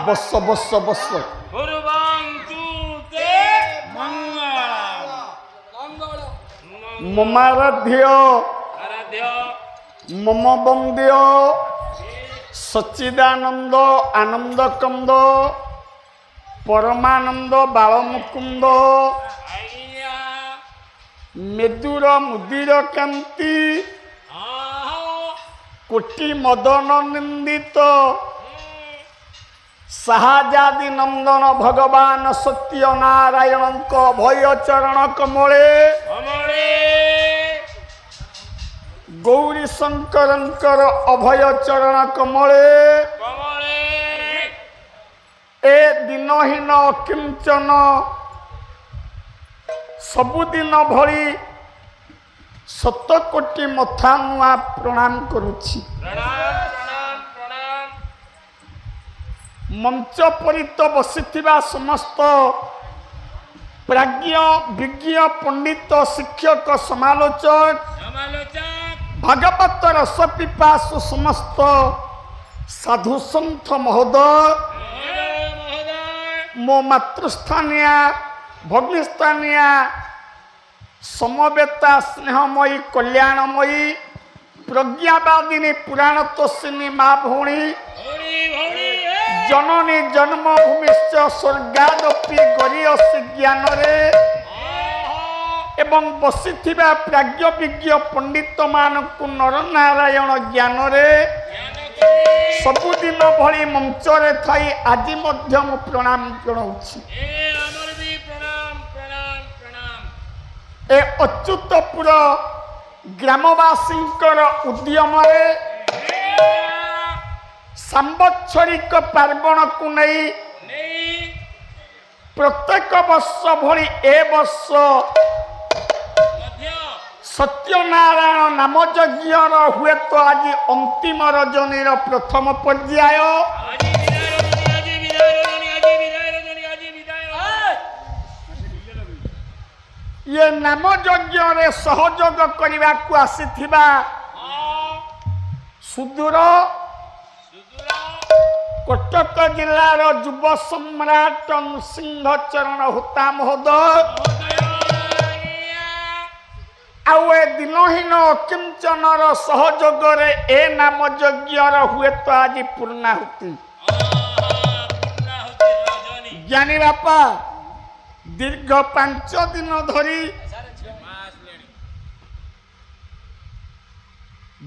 बस बस बस ममाराध्य मम वंद्य सच्चिदानंद आनंद कंद परमानंद बालमुकुंद मेदुर मुदिर कांति कोटि मदन निंदित साहाजादि नंदन भगवान सत्य नारायण भय चरण कमले गौरी शंकर अभय चरण कमले ए दिनहीन किंचन सबुदिन भली शतकोटि मथा नुआ प्रणाम करुछि। मंच परित बसिथिबा समस्त प्राज्ञ विज्ञ पंडित शिक्षक समालोचक भागवत रस पिपासु समस्त साधु संत महोदय मो मातृस्थानीय भग्निस्थानीय समवेता स्नेहमयी कल्याणमयी प्रज्ञावादिनी पुराण तोषिनी माँ भौणी जननी जन्मभूमिश्च स्वर्गादपि गरीयसी ज्ञान एवं बसिथिबा प्राज्ञ विज्ञ पंडित मानकु नरनारायण ज्ञान सबुदिन भली मंच रे थाई आज मध्य मु प्रणाम जणाउछि। ए अच्युतपुर ग्रामवासींकर उद्यम सांवत्सरिक पार्वण को नहीं प्रत्येक वर्ष भली ए वर्ष सत्यनारायण नाम यज्ञ हुए तो आज अंतिम रजनी प्रथम पर्याय ये नाम यज्ञ रे सहयोग करने को आसीथिबा सुदूर कटक जिलार युव सम्राट नृसिंह चरण होता महोदय आउ ए दिनहीन किंचनर सहयोग रे ए नाम यज्ञ हुए तो आज पूर्णाहुति ज्ञानी बापा दीर्घ 5 दिन धरी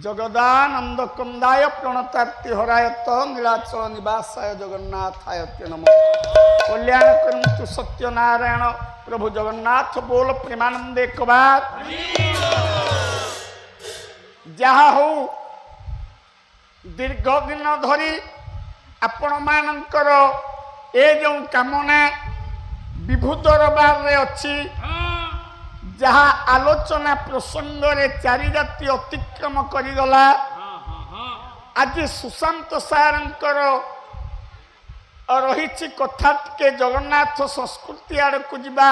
जगदानंद कंदाय प्रणतार्ति हरायत नीलाचल निवासाय जगन्नाथाय नमः कल्याण करन्तु सत्यनारायण प्रभु जगन्नाथ बोल प्रेमानंदे कबार जहा हो दीर्घ दिन धरी आपण मानकर ए जो कामना विभू दरबार रे अच्छी जहाँ आलोचना प्रसंग रे चारि जाति अतिक्रम करिगला आज सुशांत सारंकर रही कथा के जगन्नाथ संस्कृति आड़ को जीवा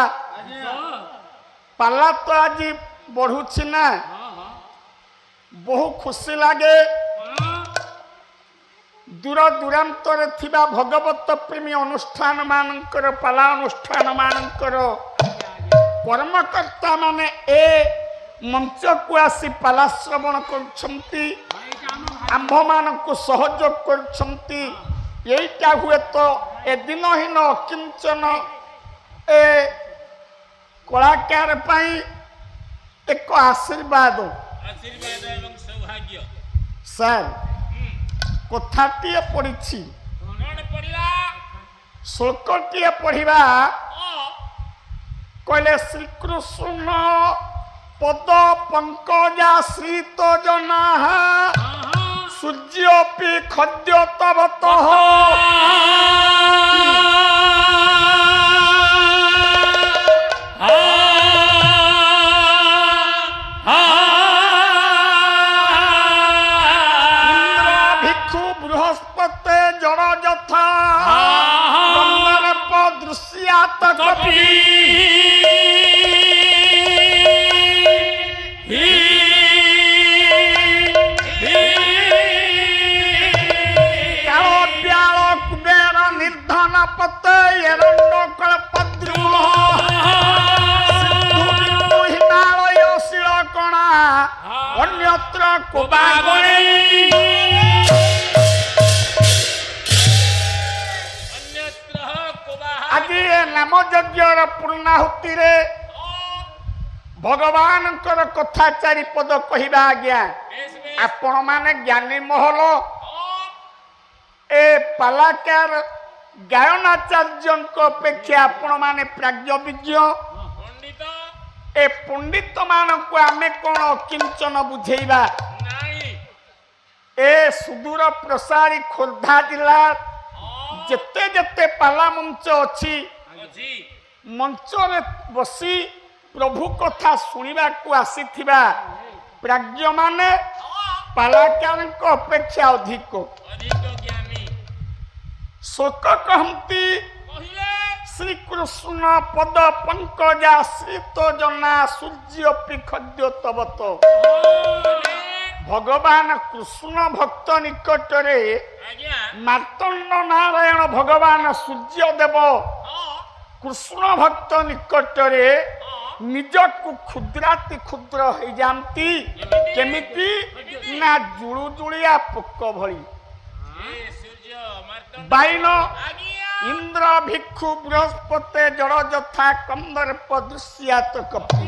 पाला तो आज बढ़ुची ना बहु खुशी लगे दूर दूरांत थिबा भगवत प्रेमी अनुष्ठान मानकर पाला अनुष्ठान मानकर कर्मकर्ता माने ए मंच को आसी पाला श्रवण करछंती आंभ मान को सहयोग करछंती यहीटा हुए तो ए दिनहीन किंचन ए कलाकार पाई एक आशीर्वाद एवं सौभाग्य सर कथाटिए पड़ी श्लोकटिए पढ़ा कहले श्रीकृष्ण पद पंकजा श्रीत जना सूर्योपि खद्य तवतः भिक्षु बृहस्पति जड़ यथा दृश्यात कपि କୋବାଗଣି ଅନ୍ୟତ୍ର କୋବାହା ଆଜି ଏ ନାମ ଯଜ୍ଞର ପୂର୍ଣ୍ଣାହୁତିରେ ଭଗବାନଙ୍କର କଥା ଚାରିପଦ କହିବା ଆଜ୍ଞା ବେଶ ବେଶ ଆପଣ ମାନେ ଜ୍ଞାନୀ ମହଲ ଏ ପାଲାକାର ଗାୟନାଚାର୍ଯ୍ୟଙ୍କ ଅପେକ୍ଷା ଆପଣ ମାନେ ପ୍ରାଜ୍ଞବିଜ୍ଞ ପଣ୍ଡିତ ଏ ପଣ୍ଡିତ ମାନଙ୍କୁ ଆମେ କଣ କିଞ୍ଚନ ବୁଝେଇବା ନାଇଁ ଏ ସୁଦୂର ପ୍ରସାରୀ ଖୋର୍ଦ୍ଧା ଜିଲ୍ଲା ଯେତେ ଯେତେ ପାଲା ମଞ୍ଚ ଅଛି ଅଛି ମଞ୍ଚରେ ବସି ପ୍ରଭୁ କଥା ଶୁଣିବାକୁ ଆସିଥିବା ପ୍ରାଜ୍ଞମାନେ ପାଲାକାରଙ୍କ ଅପେକ୍ଷା ଅଧିକ ଅଧିକ ଜ୍ଞାନୀ ଶୋକ କହନ୍ତି କହିଲେ ଶ୍ରୀକୃଷ୍ଣ ପଦ ପଙ୍କଜା ଶ୍ରୀତ ଜନା ସୂର୍ଯ୍ୟପି ଖଦ୍ୟ ତବତ ଭଗବାନ କୃଷ୍ଣ ଭକ୍ତ ନିକଟରେ ଆଜ୍ଞା ମାର୍ତ୍ତଣ୍ଡ ନାରାୟଣ ଭଗବାନ ସୂର୍ଯ୍ୟଦେବ କୃଷ୍ଣ ଭକ୍ତ ନିକଟରେ ନିଜକୁ କ୍ଷୁଦ୍ରାତି କ୍ଷୁଦ୍ର ହେଇଯାନ୍ତି କେମିତି ନା ଜୁଳୁଜୁଳିଆ ପୋକ ଭଳି ଏ ସୂର୍ଯ୍ୟ ମାର୍ତ୍ତଣ୍ଡ ବାଇନ ଆଜ୍ଞା ଇନ୍ଦ୍ର ଭିକ୍ଷୁ ବୃହସ୍ପତି ଜଳ ଯଥା କନ୍ଦର୍ପ ଦୃଶ୍ୟାତ କପି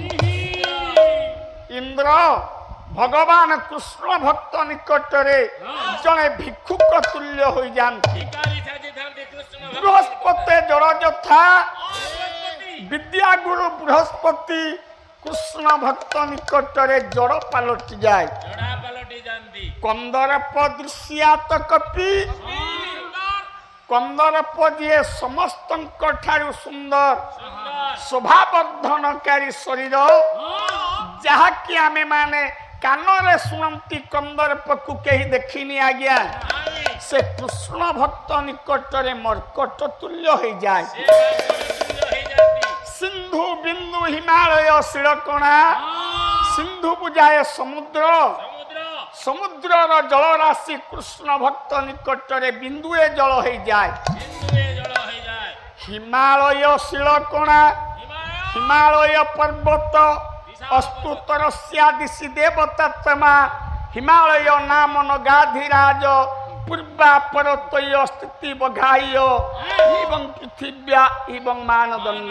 ଇନ୍ଦ୍ର ଭଗବାନ କୃଷ୍ଣ ଭକ୍ତ ନିକଟରେ ଜଣେ ଭିକ୍ଷୁକ ତୁଲ୍ୟ ହୋଇଯାନ୍ତି ଭିକାରୀ ସାଜିଥାନ୍ତି କୃଷ୍ଣ ଭକ୍ତ ବୃହସ୍ପତି ଜଳ ଯଥା ବୃହସ୍ପତି ବିଦ୍ୟାଗୁରୁ ବୃହସ୍ପତି କୃଷ୍ଣ ଭକ୍ତ ନିକଟରେ ଜଡ଼ ପାଲଟି ଯାଏ ଜଡ଼ା ପାଲଟି ଯାଆନ୍ତି କନ୍ଦର୍ପ ଦୃଶ୍ୟାତ କପି ସୁନ୍ଦର କନ୍ଦର୍ପ ଯିଏ ସମସ୍ତଙ୍କ ଠାରୁ ସୁନ୍ଦର ସୁନ୍ଦର ଶୋଭାବର୍ଦ୍ଧନକାରୀ ଶରୀର ଯାହାକି ଆମେ ମାନେ କାନରେ ଶୁଣନ୍ତି କନ୍ଦର୍ପକୁ କେହି ଦେଖିନି ଆଜ୍ଞା ନାଇଁ ସେ କୃଷ୍ଣ ଭକ୍ତ ନିକଟରେ ମର୍କଟ ତୁଲ୍ୟ ହେଇଯାଏ ସେ ବାକ୍ୟ ହେଇଯାନ୍ତି ସିନ୍ଧୁ ବିନ୍ଦୁ ହିମାଳୟ ଶିଳକଣା ସିନ୍ଧୁ ବୁଝାଏ ସମୁଦ୍ର ସମୁଦ୍ର ସମୁଦ୍ରର ଜଳରାଶି କୃଷ୍ଣ ଭକ୍ତ ନିକଟରେ ବିନ୍ଦୁଏ ଜଳ ହେଇଯାଏ ବିନ୍ଦୁଏ ଜଳ ହେଇଯାଏ ହିମାଳୟ ଶିଳକଣା ହିମାଳୟ ହିମାଳୟ ପର୍ବତ ଅସ୍ତୁତରସ୍ୟାଦିଶି ଦେବତତ୍ମା ହିମାଳୟ ନାମ ନଗାଧିରାଜ ପୂର୍ବାପରତୟ ସ୍ଥିତି ବଘାୟ ଏବଂ ପୃଥିବ୍ୟା ଏବଂ ମାନଦଣ୍ଡ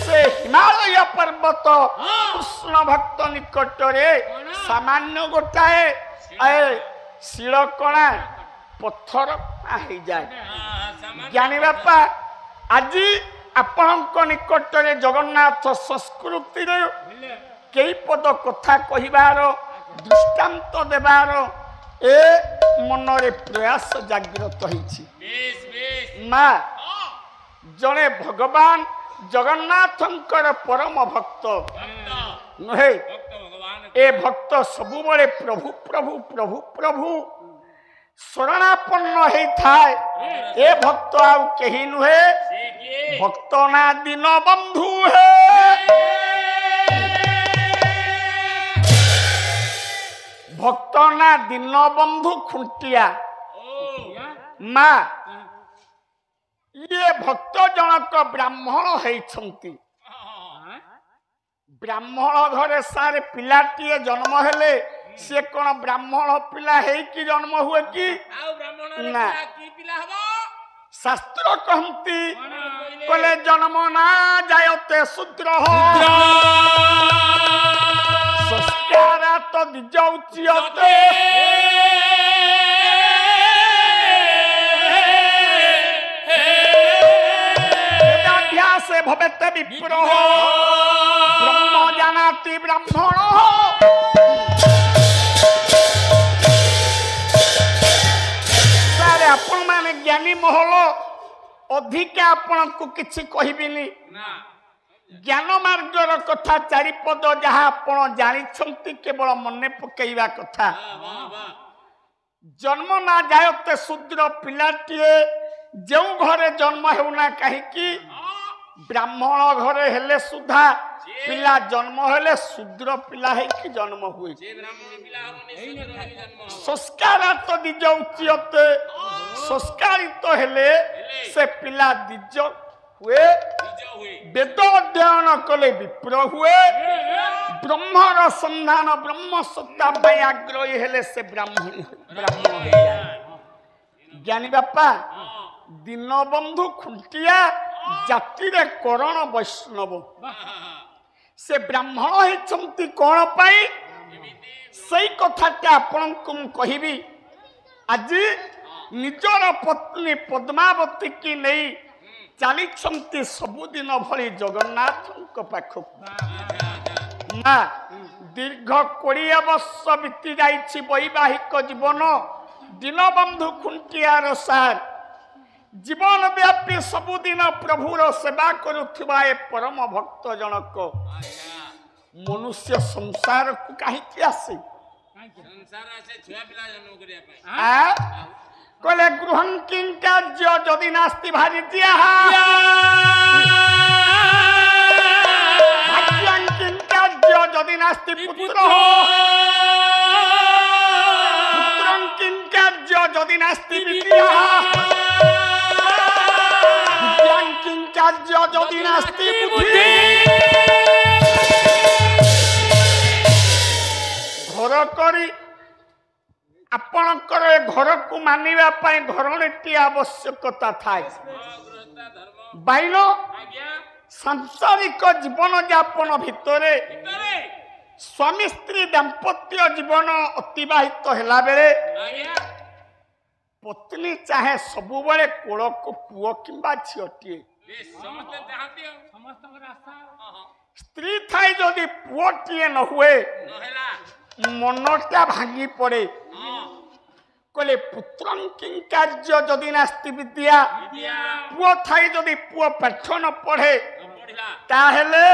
ସେ ହିମାଳୟ ପର୍ବତ କୃଷ୍ଣ ଭକ୍ତ ନିକଟରେ ସାମାନ୍ୟ ଗୋଟାଏ ଶିଳକଣା ପଥର ହେଇଯାଏ ଜ୍ଞାନୀ ବାପା ଆଜି ଆପଣଙ୍କ ନିକଟରେ ଜଗନ୍ନାଥ ସଂସ୍କୃତିରେ କେଇ ପଦ କଥା କହିବାର ଦୃଷ୍ଟାନ୍ତ ଦେବାର ଏ ମନରେ ପ୍ରୟାସ ଜାଗ୍ରତ ହେଇଛି ବେଶ ବେଶ ମା ଜଣେ ଭଗବାନ ଜଗନ୍ନାଥଙ୍କର ପରମ ଭକ୍ତ ଭକ୍ତ ନୁହେଁ ଭକ୍ତ ଭଗବାନ ଏ ଭକ୍ତ ସବୁବେଳେ ପ୍ରଭୁ ପ୍ରଭୁ ପ୍ରଭୁ ପ୍ରଭୁ ଶରଣାପନ୍ନ ହେଇଥାଏ ଏ ଭକ୍ତ ଆଉ କେହି ନୁହେଁ ସେ କିଏ ଭକ୍ତ ନା ଦିନ ବନ୍ଧୁ ହେ ଭକ୍ତ ନା ଦିନ ବନ୍ଧୁ ଖୁଣ୍ଟିଆ ଓ ମା ଇଏ ଭକ୍ତ ଜଣକ ବ୍ରାହ୍ମଣ ହେଇଛନ୍ତି ବ୍ରାହ୍ମଣ ଘରେ ସାରେ ପିଲାଟିଏ ଜନ୍ମ ହେଲେ ସେ କଣ ବ୍ରାହ୍ମଣ ପିଲା ହେଇକି ଜନ୍ମ ହୁଏ କି ଆଉ ବ୍ରାହ୍ମଣ ନା। କି ପିଲା ହବ ଶାସ୍ତ୍ର କହନ୍ତି କହିଲେ ଜନ୍ମ ନା ଯାୟତେ ଶୂଦ୍ର ସଂସ୍କାରାତ ଦ୍ୱିଜ ଉଚ୍ୟତେ ବେଦାଭ୍ୟାସେ ଭବେତେ ବିପ୍ରଃ ବ୍ରହ୍ମ ଜାନାତି ବ୍ରାହ୍ମଣ ସାର୍ ଆପଣ ମାନେ ଜ୍ଞାନୀ ମହଲ ଅଧିକା ଆପଣଙ୍କୁ କିଛି କହିବିନି ନା ଜ୍ଞାନ ମାର୍ଗର କଥା ଚାରିପଦ ଯାହା ଆପଣ ଜାଣିଛନ୍ତି କେବଳ ମନେ ପକେଇବା କଥା ବାଃ ବାଃ ଜନ୍ମ ନା ଯାୟତେ ଶୂଦ୍ର ପିଲାଟିଏ ଯେଉଁ ଘରେ ଜନ୍ମ ହେଉନା କାହିଁକି ବ୍ରାହ୍ମଣ ଘରେ ହେଲେ ସୁଦ୍ଧା ପିଲା ଜନ୍ମ ହେଲେ ଶୂଦ୍ର ପିଲା ହେଇକି ଜନ୍ମ ହୁଏ ସେ ବ୍ରାହ୍ମଣ ପିଲା ହବନି ଶୂଦ୍ର ହେଇ ଜନ୍ମ ହବ ସଂସ୍କାରାତ ଦ୍ୱିଜ ଉଚ୍ୟତେ ସଂସ୍କାରିତ ହେଲେ ସେ ପିଲା ଦ୍ୱିଜ ହୁଏ ନିଜ ହୁଏ ବେଦ ଅଧ୍ୟୟନ କଲେ ବିପ୍ର ହୁଏ ବ୍ରହ୍ମର ସନ୍ଧାନ ବ୍ରହ୍ମ ସତ୍ତା ପାଇଁ ଆଗ୍ରହୀ ହେଲେ ସେ ବ୍ରାହ୍ମଣ ହେଇଯାଏ। ଜ୍ଞାନୀ ବାପା ଦୀନବନ୍ଧୁ ଖୁଣ୍ଟିଆ ଜାତିରେ କରଣ ବୈଷ୍ଣବ ସେ ବ୍ରାହ୍ମଣ ହେଇଛନ୍ତି କ'ଣ ପାଇଁ ସେଇ କଥାଟା ଆପଣଙ୍କୁ ମୁଁ କହିବି। ଆଜି ନିଜର ପତ୍ନୀ ପଦ୍ମାବତୀ କି ନେଇ ଚାଲିଛନ୍ତି ସବୁଦିନ ଭଳି ଜଗନ୍ନାଥଙ୍କ ପାଖକୁ। ମା ଦୀର୍ଘ 20 ବର୍ଷ ବିତି ଯାଇଛି ବୈବାହିକ ଜୀବନ। ଦୀନବନ୍ଧୁ ଖୁଣ୍ଟିଆର ସାର୍ ଜୀବନ ବ୍ୟାପୀ ସବୁଦିନ ପ୍ରଭୁର ସେବା କରୁଥିବା ଏ ପରମ ଭକ୍ତ ଜଣକ ମନୁଷ୍ୟ ସଂସାରକୁ କାହିଁକି ଆସେ? କହିଲେ ଗୃହଂ କିଂ କାର୍ଯ୍ୟ ଯଦି ନାସ୍ତି ଭାରିତ୍ୟା ଭାଗ୍ୟଂ କିଂ କାର୍ଯ୍ୟ ଯଦି ନାସ୍ତି ପୁତ୍ର ପୁତ୍ରଂ କିଂ କାର୍ଯ୍ୟ ଯଦି ନାସ୍ତି ବିଦ୍ୟା ବିଦ୍ୟାଂ କିଂ କାର୍ଯ୍ୟ ଯଦି ନାସ୍ତି ବୁଦ୍ଧି। ଘର କରି ଆପଣଙ୍କର ଏ ଘରକୁ ମାନିବା ପାଇଁ ଘରଣୀଟି ଆବଶ୍ୟକତା ଥାଏ। ବାଇନ ସାଂସାରିକ ଜୀବନ ଯାପନ ଭିତରେ ସ୍ୱାମୀ ସ୍ତ୍ରୀ ଦାମ୍ପତ୍ୟ ଜୀବନ ଅତିବାହିତ ହେଲା ବେଳେ ପତ୍ନୀ ଚାହେଁ ସବୁବେଳେ କୋଳକୁ ପୁଅ କିମ୍ବା ଝିଅଟିଏ। ସ୍ତ୍ରୀ ଥାଇ ଯଦି ପୁଅଟିଏ ନ ହୁଏ ମନଟା ଭାଙ୍ଗି ପଡେ। କହିଲେ ପୁତ୍ରଂ କିଂ କାର୍ଯ୍ୟ ଯଦି ନାସ୍ତି ବିଦ୍ୟା ପୁଅ ଥାଇ ଯଦି ପୁଅ ପାଠ ନ ପଢେ ତାହେଲେ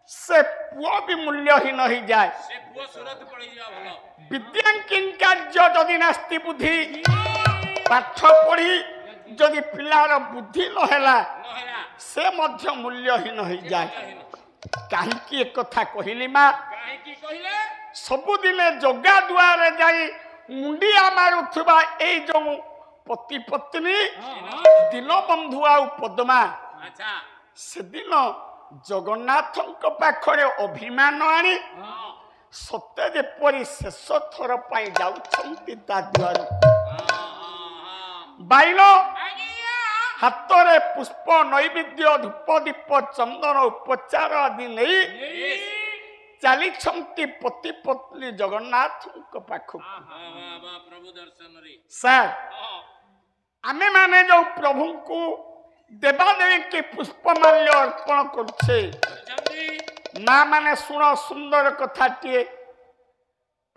ସେ ପୁଅ ବି ମୂଲ୍ୟହୀନ ହେଇଯାଏ। ବିଦ୍ୟାଂ କିଂ କାର୍ଯ୍ୟ ଯଦି ନାସ୍ତି ବୁଦ୍ଧି ପାଠ ପଢି ଯଦି ପିଲାର ବୁଦ୍ଧି ନ ହେଲା ସେ ମଧ୍ୟ ମୂଲ୍ୟହୀନ ହେଇଯାଏ। କାହିଁକି ଏକଥା କହିଲି ମା? ସବୁଦିନେ ଜଗା ଦୁଆରେ ଯାଇ ମୁଣ୍ଡିଆ ମାରୁଥିବା ଏଇ ଯୋଉ ପତି ପତ୍ନୀ ଦୀନବନ୍ଧୁ ଆଉ ପଦ୍ମା ସେଦିନ ଜଗନ୍ନାଥଙ୍କ ପାଖରେ ଅଭିମାନ ଆଣି ସତେ ଯେପରି ଶେଷ ଥର ପାଇଁ ଯାଉଛନ୍ତି ତା ଦୁଆରକୁ। ବାଇନ ହାତରେ ପୁଷ୍ପ ନୈବେଦ୍ୟ ଧୂପ ଦୀପ ଚନ୍ଦନ ଉପଚାର ଆଦି ନେଇ ଚାଲିଛନ୍ତି ପତି ପତ୍ନୀ ଜଗନ୍ନାଥଙ୍କ ପାଖକୁ। ସାର୍ ଆମେ ମାନେ ଯୋଉ ପ୍ରଭୁଙ୍କୁ ଦେବାଦେବୀକି ପୁଷ୍ପମାଲ୍ୟ ଅର୍ପଣ କରୁଛେ ମା ମାନେ ଶୁଣ ସୁନ୍ଦର କଥାଟିଏ।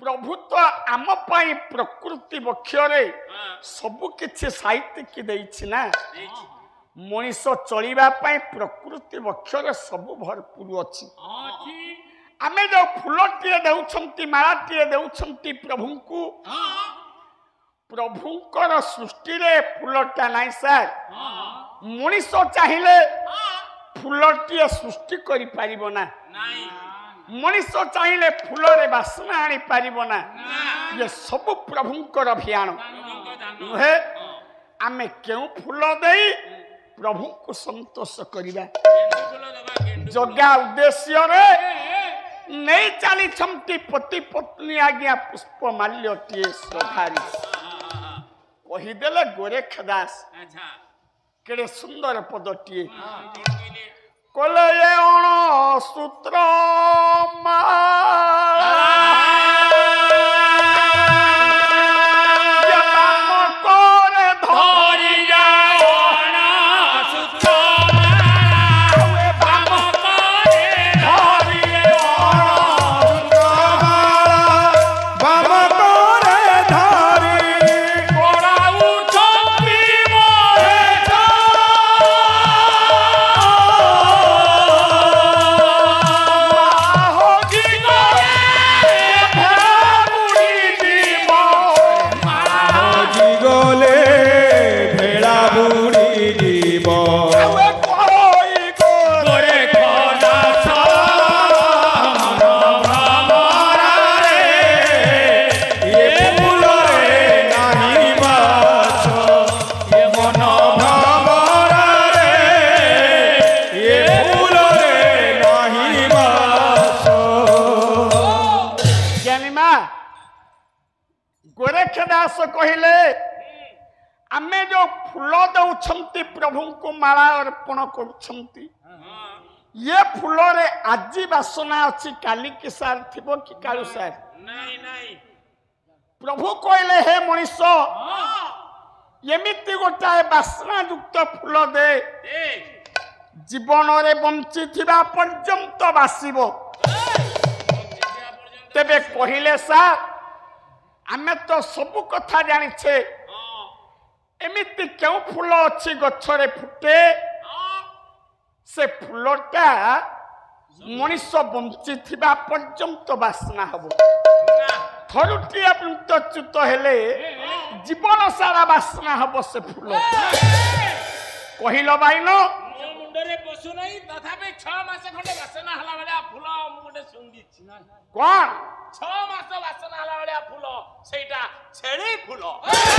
ପ୍ରଭୁ ତ ଆମ ପାଇଁ ପ୍ରକୃତି ବକ୍ଷରେ ସବୁ କିଛି ସାହିତ୍ୟକି ଦେଇଛି ନା। ମଣିଷ ଚଳିବା ପାଇଁ ପ୍ରକୃତି ବକ୍ଷରେ ସବୁ ଭରପୁର ଅଛି। ଆମେ ଯୋଉ ଫୁଲଟିଏ ଦେଉଛନ୍ତି ମାଳାଟିଏ ଦେଉଛନ୍ତି ପ୍ରଭୁଙ୍କୁ ପ୍ରଭୁଙ୍କର ସୃଷ୍ଟିରେ ଫୁଲଟା ନାହିଁ ସାର୍। ମଣିଷ ଚାହିଁଲେ ଫୁଲଟିଏ ସୃଷ୍ଟି କରିପାରିବ ନା। ମଣିଷ ଚାହିଁଲେ ଫୁଲରେ ବାସ୍ନା ଆଣିପାରିବ ନା। ଇଏ ସବୁ ପ୍ରଭୁଙ୍କର ଭିଆଣ ନୁହେଁ। ଆମେ କେଉଁ ଫୁଲ ଦେଇ ପ୍ରଭୁଙ୍କୁ ସନ୍ତୋଷ କରିବା? ଜଗା ଉଦ୍ଦେଶ୍ୟରେ ନେଇ ଚାଲିଛନ୍ତି ପତି ପତ୍ନୀ ଆଜ୍ଞା ପୁଷ୍ପମାଲ୍ୟଟିଏ ଶ୍ରଦ୍ଧାରି। କହିଦେଲେ ଗୋରେଖ ଦାସ କେଡ଼େ ସୁନ୍ଦର ପଦଟିଏ କଲେ ଏ ଅଣସୂତ୍ର गोरख दास कहले आमे जो फूल दौछंती प्रभु को माला अर्पण करछंती ये फूल रे आजी बासना अछि काली की सार थिबो कि कालू सार नहीं नहीं प्रभु कहले हे मनीष एमिति गोटाए बासना युक्त फूल दे जीवन रे बंची थिबा पर्यंत बासिबो तेबे कहले सार आमे तो सब कथा जानिछे एमिति क्यों फूल अच्छी गछरे फुटे से फूलटा मनीष बंची थिबा पर्यंत बासना हबो थरुटिया च्युत हेले जीवन सारा बासना हबो से फूल कहिलो बाइनो मुंडरे पशु नहीं तथापि 6 मास खंडे बासना हला वाला फूल मुंडे सुंगी कोन 6 मास बासना हला वाला फूल सेटा छेड़ी फूल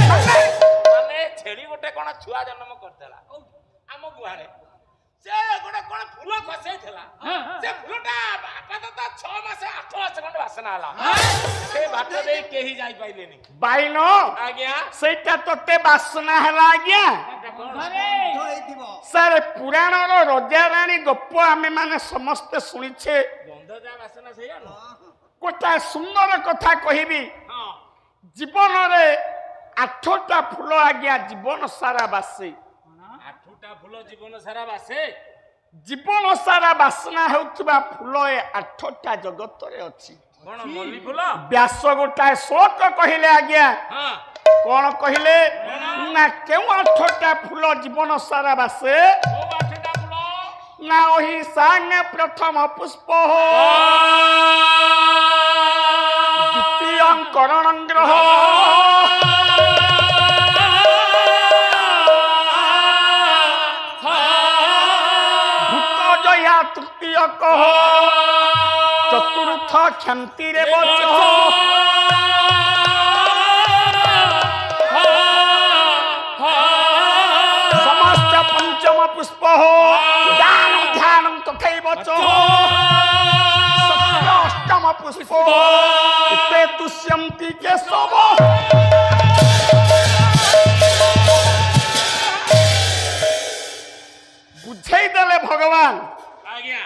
माने छेड़ी गोटे कोन छुआ जन्म करतेला आम गुहारे से गोटे कोन फूल खसेइथला से फूलटा आपातत 6 मास 8 मास खंडे बासना हला से बात दे केही जाई पाइलेनी बाइनो आज्ञा सेटा तोते बासना हला आज्ञा सर पुराण रो राजा रानी गप आमे माने समस्त सुनिछे गंध जा बासना सेया न कोटा सुंदर कथा कहिबी हां जीवन रे 8टा फूल आज्ञा जीवन सारा बासे 8टा फूल जीवन सारा बासे जीवन सारा बासना हेउतबा फूल ए 8टा जगत रे अछि कोन मल्ली फूल व्यास गोटाए श्लोक कहिले आज्ञा हां कोन कहिले ना केउ 8टा फूल जीवन सारा बासे ओ 8टा फूल ना ओही सांग प्रथम पुष्प हो द्वितीय करण ग्रह भूत जया तृतीय कह चतुर्थ क्षंति रे बच समस्त पंचम पुष्प हो दान ध्यान तथैव च सप्त अष्टम पुष्प इते तुष्यन्ति केशव बुझाई देले भगवान आज्ञा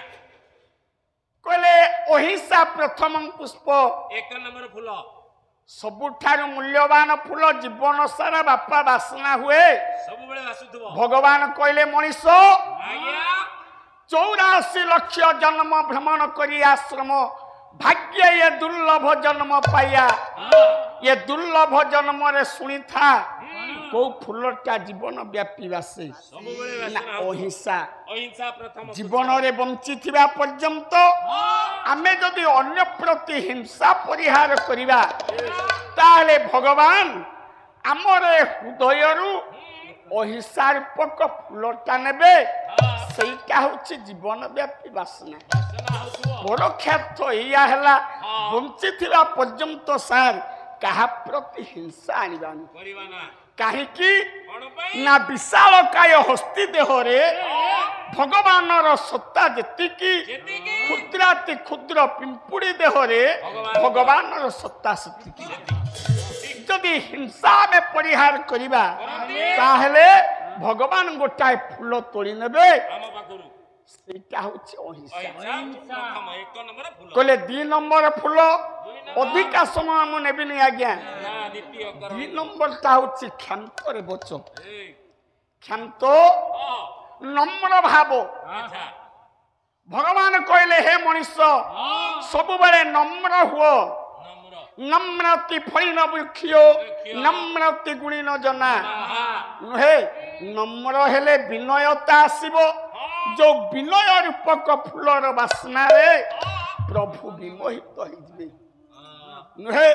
कहले ओहिसा प्रथम पुष्प 1 नंबर फूल सबुठारु मूल्यवान फूल जीवन सारा बापा बासना हुए सब बेले बासुथबो भगवान कहले मनीष आज्ञा 84 लाख जन्म भ्रमण करी आश्रम भाग्य ये दुर्लभ जन्म पाया ये दुर्लभ जन्म रे सुनी था को फूलटा जीवन व्यापी बासे सब बेले बासना अहिंसा अहिंसा प्रथम जीवन रे बंची थिबा पर्यंत आमे जदि अन्य प्रति हिंसा परिहार करिबा ताले भगवान हमरे हृदयरु अहिंसा रूपक फूलटा नेबे सेटा होछि जीवन व्यापी बासना बासना होतबो मोर ख्यात इया हला बंची थिबा पर्यंत सार काहा प्रति हिंसा आनिबानी परिवाना काहे कि कोन पई ना विशाल काय हस्ती देहरे भगवानर सत्ता जेतिकी क्षुद्राति क्षुद्र पिंपुड़ी देहरे भगवानर सत्ता सेतिकी जदि हिंसा में परिहार करिबा ताहले भगवान गोटाए फूल तोड़ी नेबे हम पाखरु सेटा होछि अहिंसा अहिंसा प्रथम 1 नंबर फूल कहले 2 नंबर फूल अधिका समय हम नेबिनी आज्ञा ना द्वितीय कर 2 नंबर ता होछि क्षांत रे बचो क्षांत नम्र भाव अच्छा भगवान कहले हे मनीष सब बेले नम्र हुओ नम्र नम्रति फलिन वृक्षियो नम्रति गुणिन जना हे नम्र हेले विनयता आसीबो जो विनय रूपक फूलर बासना रे प्रभु विमोहित होइबे नुहे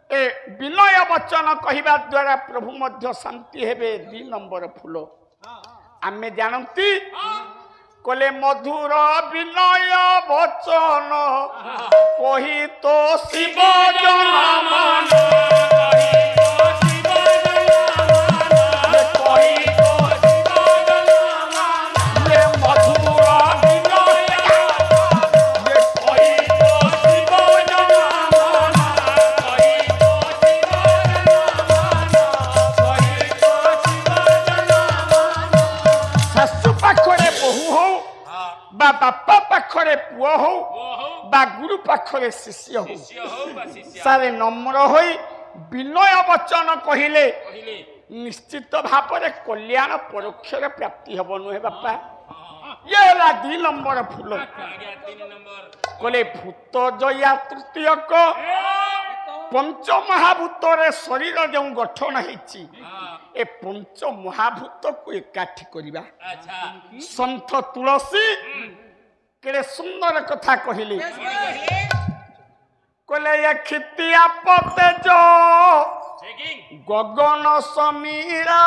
ए विनय वचन कहिबा द्वारा प्रभु मध्य शांति हेबे 2 नंबर फूल आमे जानती कले मधुर विनय वचन कही तो शिव जन मन हो हो बा गुरु पाखरे शिष्य हो शिष्य हो बा शिष्य सारे नम्र होई विनय वचन कहिले कहिले निश्चित भाव में कल्याण परोक्ष प्राप्ति हम नुहे बापा ये है 2 नंबर फूल आज्ञा 3 नंबर कले भूत जया तृतीय को पंच महाभूत शरीर जो गठन होती ए पंच महाभूत को एकाठी करवा अच्छा सन्थ तुलसी केड़े सुंदर कथा कहले कले ये खितिया पते जो चेकिंग गगन समीरा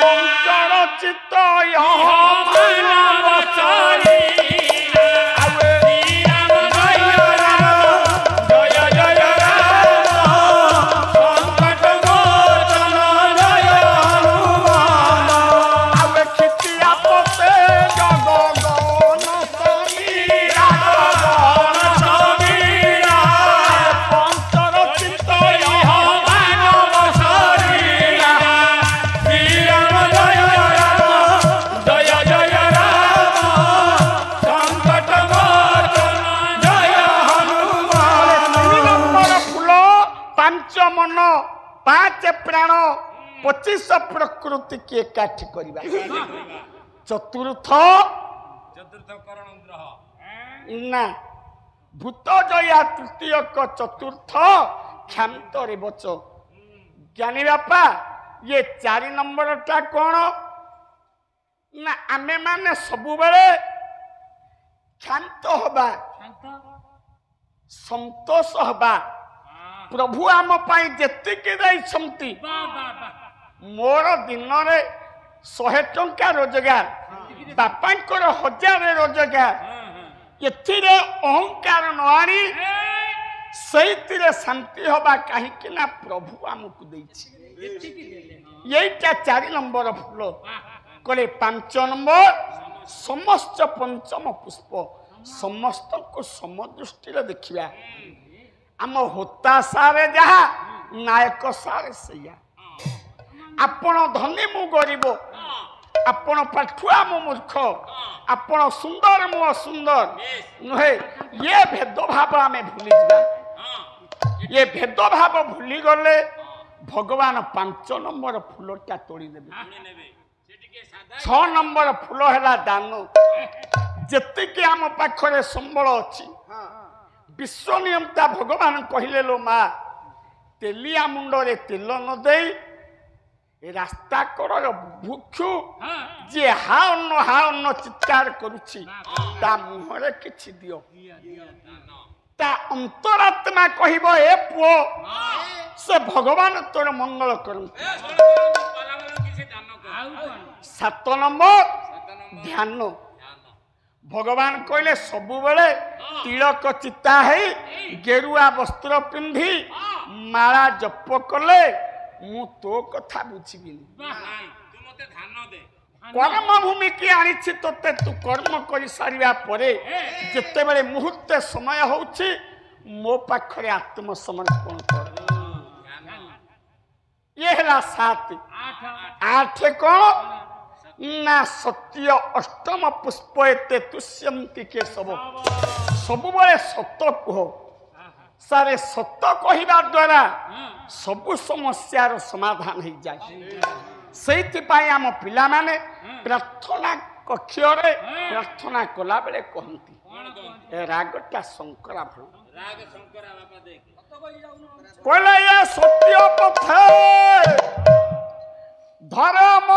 पंचर चित्त मन 5 प्राण 25 प्रकृति की एकाठी करवा चतुर्थ करण ग्रह ना भूत जया तृतीय को चतुर्थ क्षांत रे बच ज्ञानी बापा ये 4 नंबर टा कौन ना आमे माने सबु बेले क्षांत होबा संतोष होबा प्रभु आम पाई जेतिके दैछंती मोर दिन रे 100 टंका रोजगार बापांकर 1000 रोजगार एथिरे अहंकार न आनी सहित शांति हवा कहीं ना प्रभु आमको देछि यहीटा 4 नंबर फूल कले 5 नंबर समस्त पंचम पुष्प समस्त को समदृष्टि देखिया आम होता सारे जहा नायक सारे सैया आपण धनी मु गरीब आपण पाठुआ मु मूर्ख आपण सुंदर मु असुंदर नुहे ये भेदभाव आमे भूली जा ये भेदभाव भूली गले भगवान 5 नंबर फूलटा तोड़ी देबे 6 नंबर फूल है दान जेति के आम पाखरे संबल अच्छी विश्व नियमता भगवान कहले लो माँ तेलिया मुंडरे तेल न दे रास्ता कर भुक्षु जे हान्न चित्कार करुछि ता मुहरे किछि दियो ता अंतरात्मा कहबो ए पुओ से भगवान तोर मंगल करू 7 नंबर ध्यान भगवान कहले सबु बेले तिलक चिता है गेरुआ वस्त्र पिंधि माला जप कले मु तो कथा बुझिबिनी कर्म भूमि की आनी तोते तू कर्म कर सारिया परे जिते बेले मुहूर्त समय होछि मो पाखरे आत्मसमर्पण कर ये है 7 8 कौन ना सत्य अष्टम पुष्प एते तुष्यंती के सब बड़े सत कह सारे सत कहवा द्वारा सबु समस्यार समाधान हो जाए से आम पिला माने प्रार्थना कक्ष प्रार्थना कला बेले कहती रागटा शंकरा भल कहले ये सत्य पथे धर्म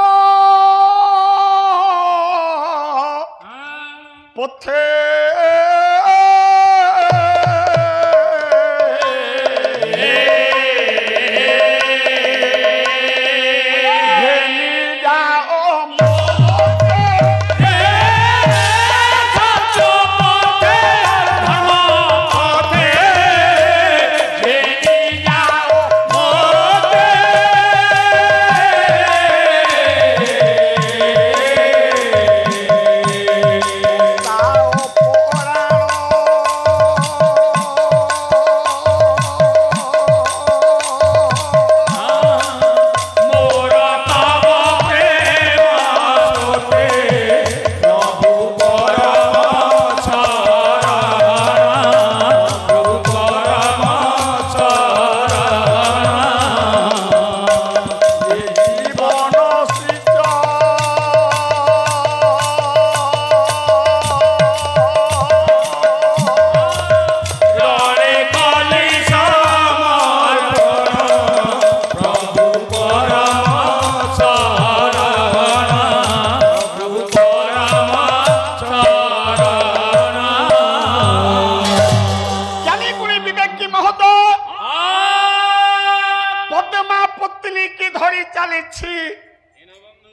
पथे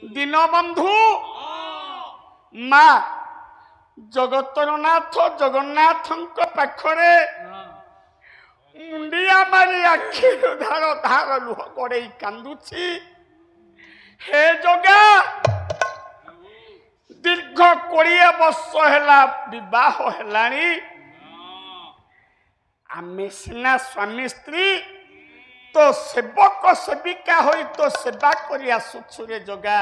दीनबंधु मा जगतर नाथ जगन्नाथ पाखरे मुंडिया मारी आखि धार धार लुह गड़े कांदुची हे जगा दीर्घ 20 वर्ष है विवाह है आमे सिना स्वामी स्त्री तो सेवक सेविका होई तो सेवा करी आसुछुरे जगा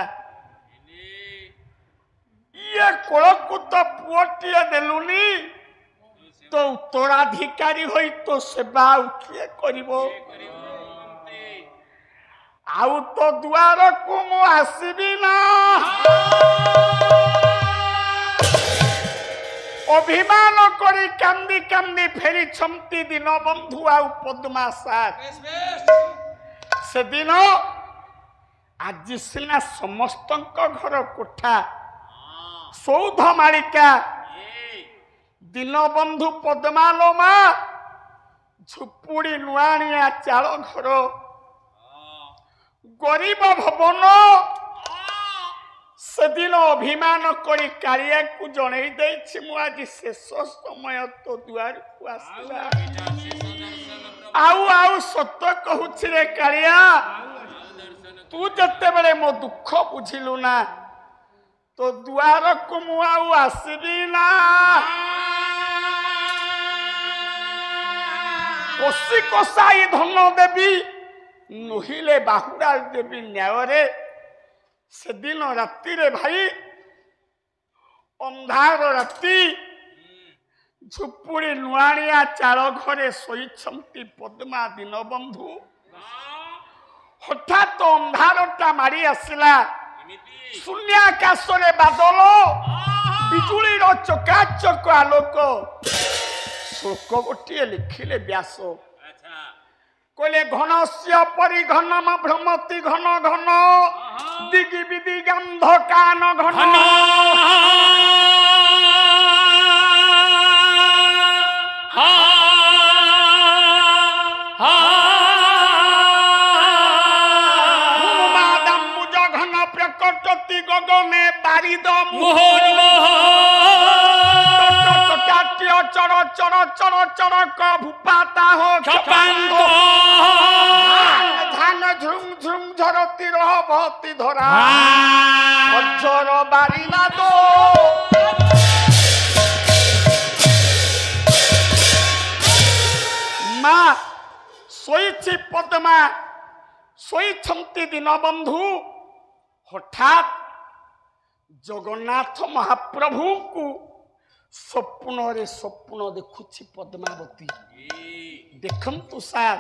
ये कोलकु तो पुओटिए देलुनी तो उत्तराधिकारी होई तो सेवा किए करिवो आउ तो दुआर को मु आसीबी ना अभिमान करी कांदी कांदी फेरी छमती दीनबंधु आउ पद्मा साथ से दिन आज सिना समस्त घर कोठा सौध मालिका दीनबंधु पद्मालो मा झुपुड़ी नुआनिया चाल घर गरीब भवन से दिन अभिमान करी कालिया को जणई देछि मु आज शेष समय तो दुआर को आसला आउ आउ सत्य कहूछि रे कालिया तू जते बेले मो दुख बुझिलु ना तो दुआर को मु आउ आसीबी ना कोसी कोसाई धन देवी नुहिले बाहुड़ा देवी न्याय से दिन राति रे भाई अंधार राति झुपुड़ी नुआनिया चाल घरे शोई पद्मा दीनबंधु हठात तो अंधारटा मारी आसला शून्याकाश रे बादल बिजुली चकाचक आलोक शोक गोटे लिखिले व्यास कहले घनस्य परिघनम भ्रमति घन घन दिगि विदि गंध कान घन मादम्बुज घन प्रकटति गगने बारिद चर चर चर चर क भूपाता हो धान झुम झुम झरती रह भती धरा वज्र बारिना दो माँ शोई पद्मा शोई दीनबंधु हठात जगन्नाथ महाप्रभु को स्वप्न रे स्वप्न देखुछि पद्मावती देखंतु सार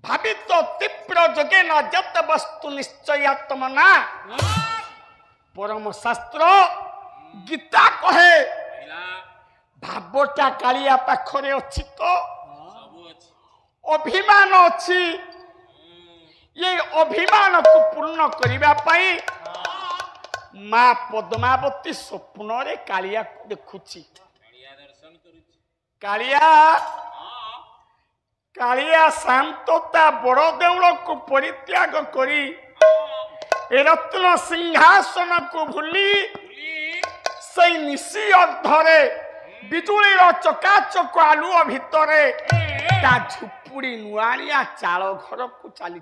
भावित तीव्र जोगे न जत वस्तु निश्चयात्मना परम शास्त्र गीता कहे भावटा कालिया पाखरे अछि तो अभिमान अछि ये अभिमान को पूर्ण करिबा पई माँ पद्मावती स्वप्न रे कालिया को देखुछि कालिया कालिया शांतता बड़ देउल को परित्याग करी रत्न सिंहासन को भूली से निशी अर्धरे बिजुली चकाचक आलुओ भितरे ता झुपुड़ी नुआनिया चाल घर को चली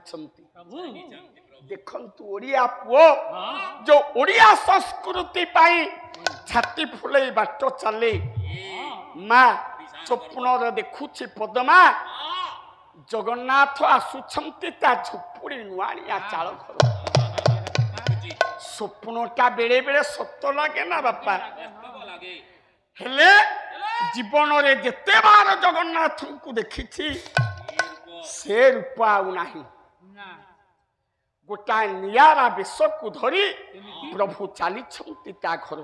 देखंतु ओडिया पुओ जो ओडिया संस्कृति पाई छाती फुले बाट चले माँ स्वप्न देखुछि पद्मा जगन्नाथ आसुछंती ता झुपुड़ी नुआनिया चाल घर स्वप्नटा बेले बेले सत्य लगे ना बापा हेले जीवन रे जेते बार जगन्नाथ को देखिछि से रूप आउ नाही गोटा नियारा बेश को धरी प्रभु चली ता घर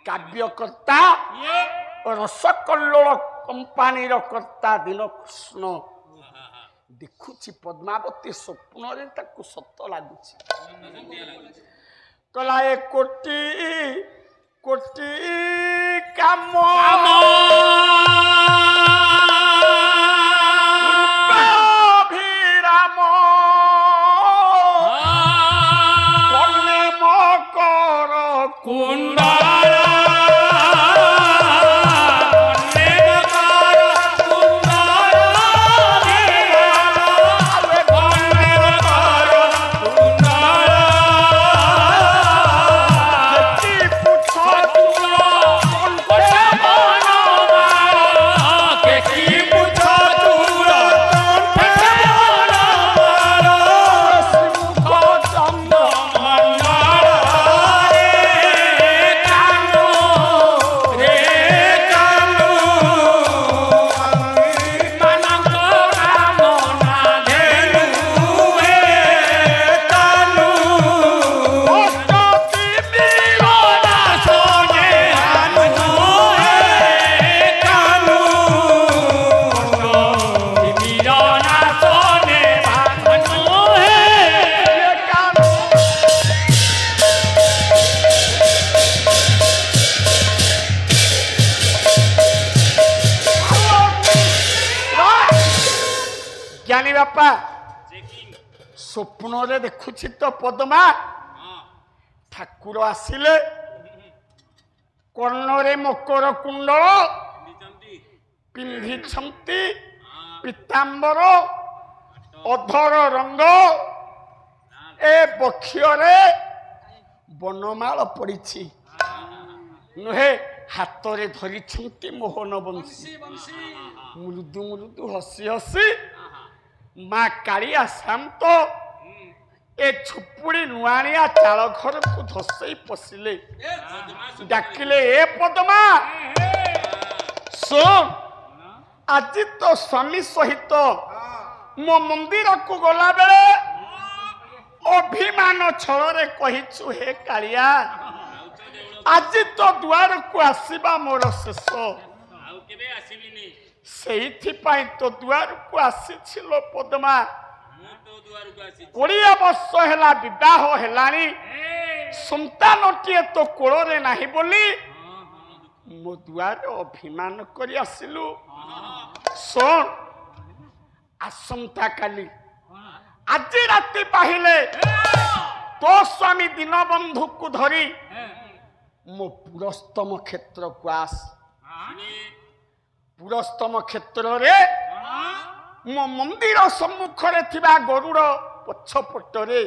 काव्यकर्ता रसकल्लोल कंपानी कर्ता दीन कृष्ण देखुछि पद्मावती स्वप्न रे ताकू सत्य लागुछि कला ए कोटी कोटी काम ବାପା ଚେକିଂ ସ୍ୱପ୍ନରେ ଦେଖୁଛି ତ ପଦ୍ମା ହଁ ଠାକୁର ଆସିଲେ କର୍ଣ୍ଣରେ ମକର କୁଣ୍ଡଳ ପିନ୍ଧିଛନ୍ତି ପିନ୍ଧିଛନ୍ତି ହଁ ପୀତାମ୍ବର ଅଧର ରଙ୍ଗ ଏ ବକ୍ଷରେ ବନମାଳ ପଡ଼ିଛି ନୁହେଁ ହାତରେ ଧରିଛନ୍ତି ମୋହନ ବଂଶୀ ମୃଦୁ ମୃଦୁ ହସି ହସି ମା କାଳିଆ ଶାନ୍ତ ଏ ଝୁପୁଡ଼ି ନୁଆଣିଆ ଚାଳ ଘରକୁ ଧସେଇ ପଶିଲେ ଡାକିଲେ ଏ ପଦ୍ମା ଶୁଣ ଆଜି ତ ସ୍ୱାମୀ ସହିତ ମୋ ମନ୍ଦିରକୁ ଗଲାବେଳେ ଅଭିମାନ ଛଳରେ କହିଛୁ ହେ କାଳିଆ ଆଜି ତ ଦୁଆରକୁ ଆସିବା ମୋର ଶେଷ ଆଉ କେବେ ଆସିବିନି ସେଇଥିପାଇଁ ତ ଦୁଆରକୁ ଆସିଛି ଲୋ ପଦ୍ମା ମୁଁ ତୋ ଦୁଆରକୁ ଆସିଛି 20 ବର୍ଷ ହେଲା ବିବାହ ହେଲାଣି ସନ୍ତାନଟିଏ ତ କୋଳରେ ନାହିଁ ବୋଲି ମୋ ଦୁଆରେ ଅଭିମାନ କରି ଆସିଲୁ ଶୁଣ ଆସନ୍ତା କାଲି ଆଜି ରାତି ପାହିଲେ ତୋ ସ୍ୱାମୀ ଦୀନବନ୍ଧୁକୁ ଧରି ମୋ ପୁରସ୍ତମ କ୍ଷେତ୍ରକୁ ଆସ ପୁରସ୍ତମ କ୍ଷେତ୍ରରେ ମୋ ମନ୍ଦିର ସମ୍ମୁଖରେ ଥିବା ଗରୁଡ଼ ପଛପଟରେ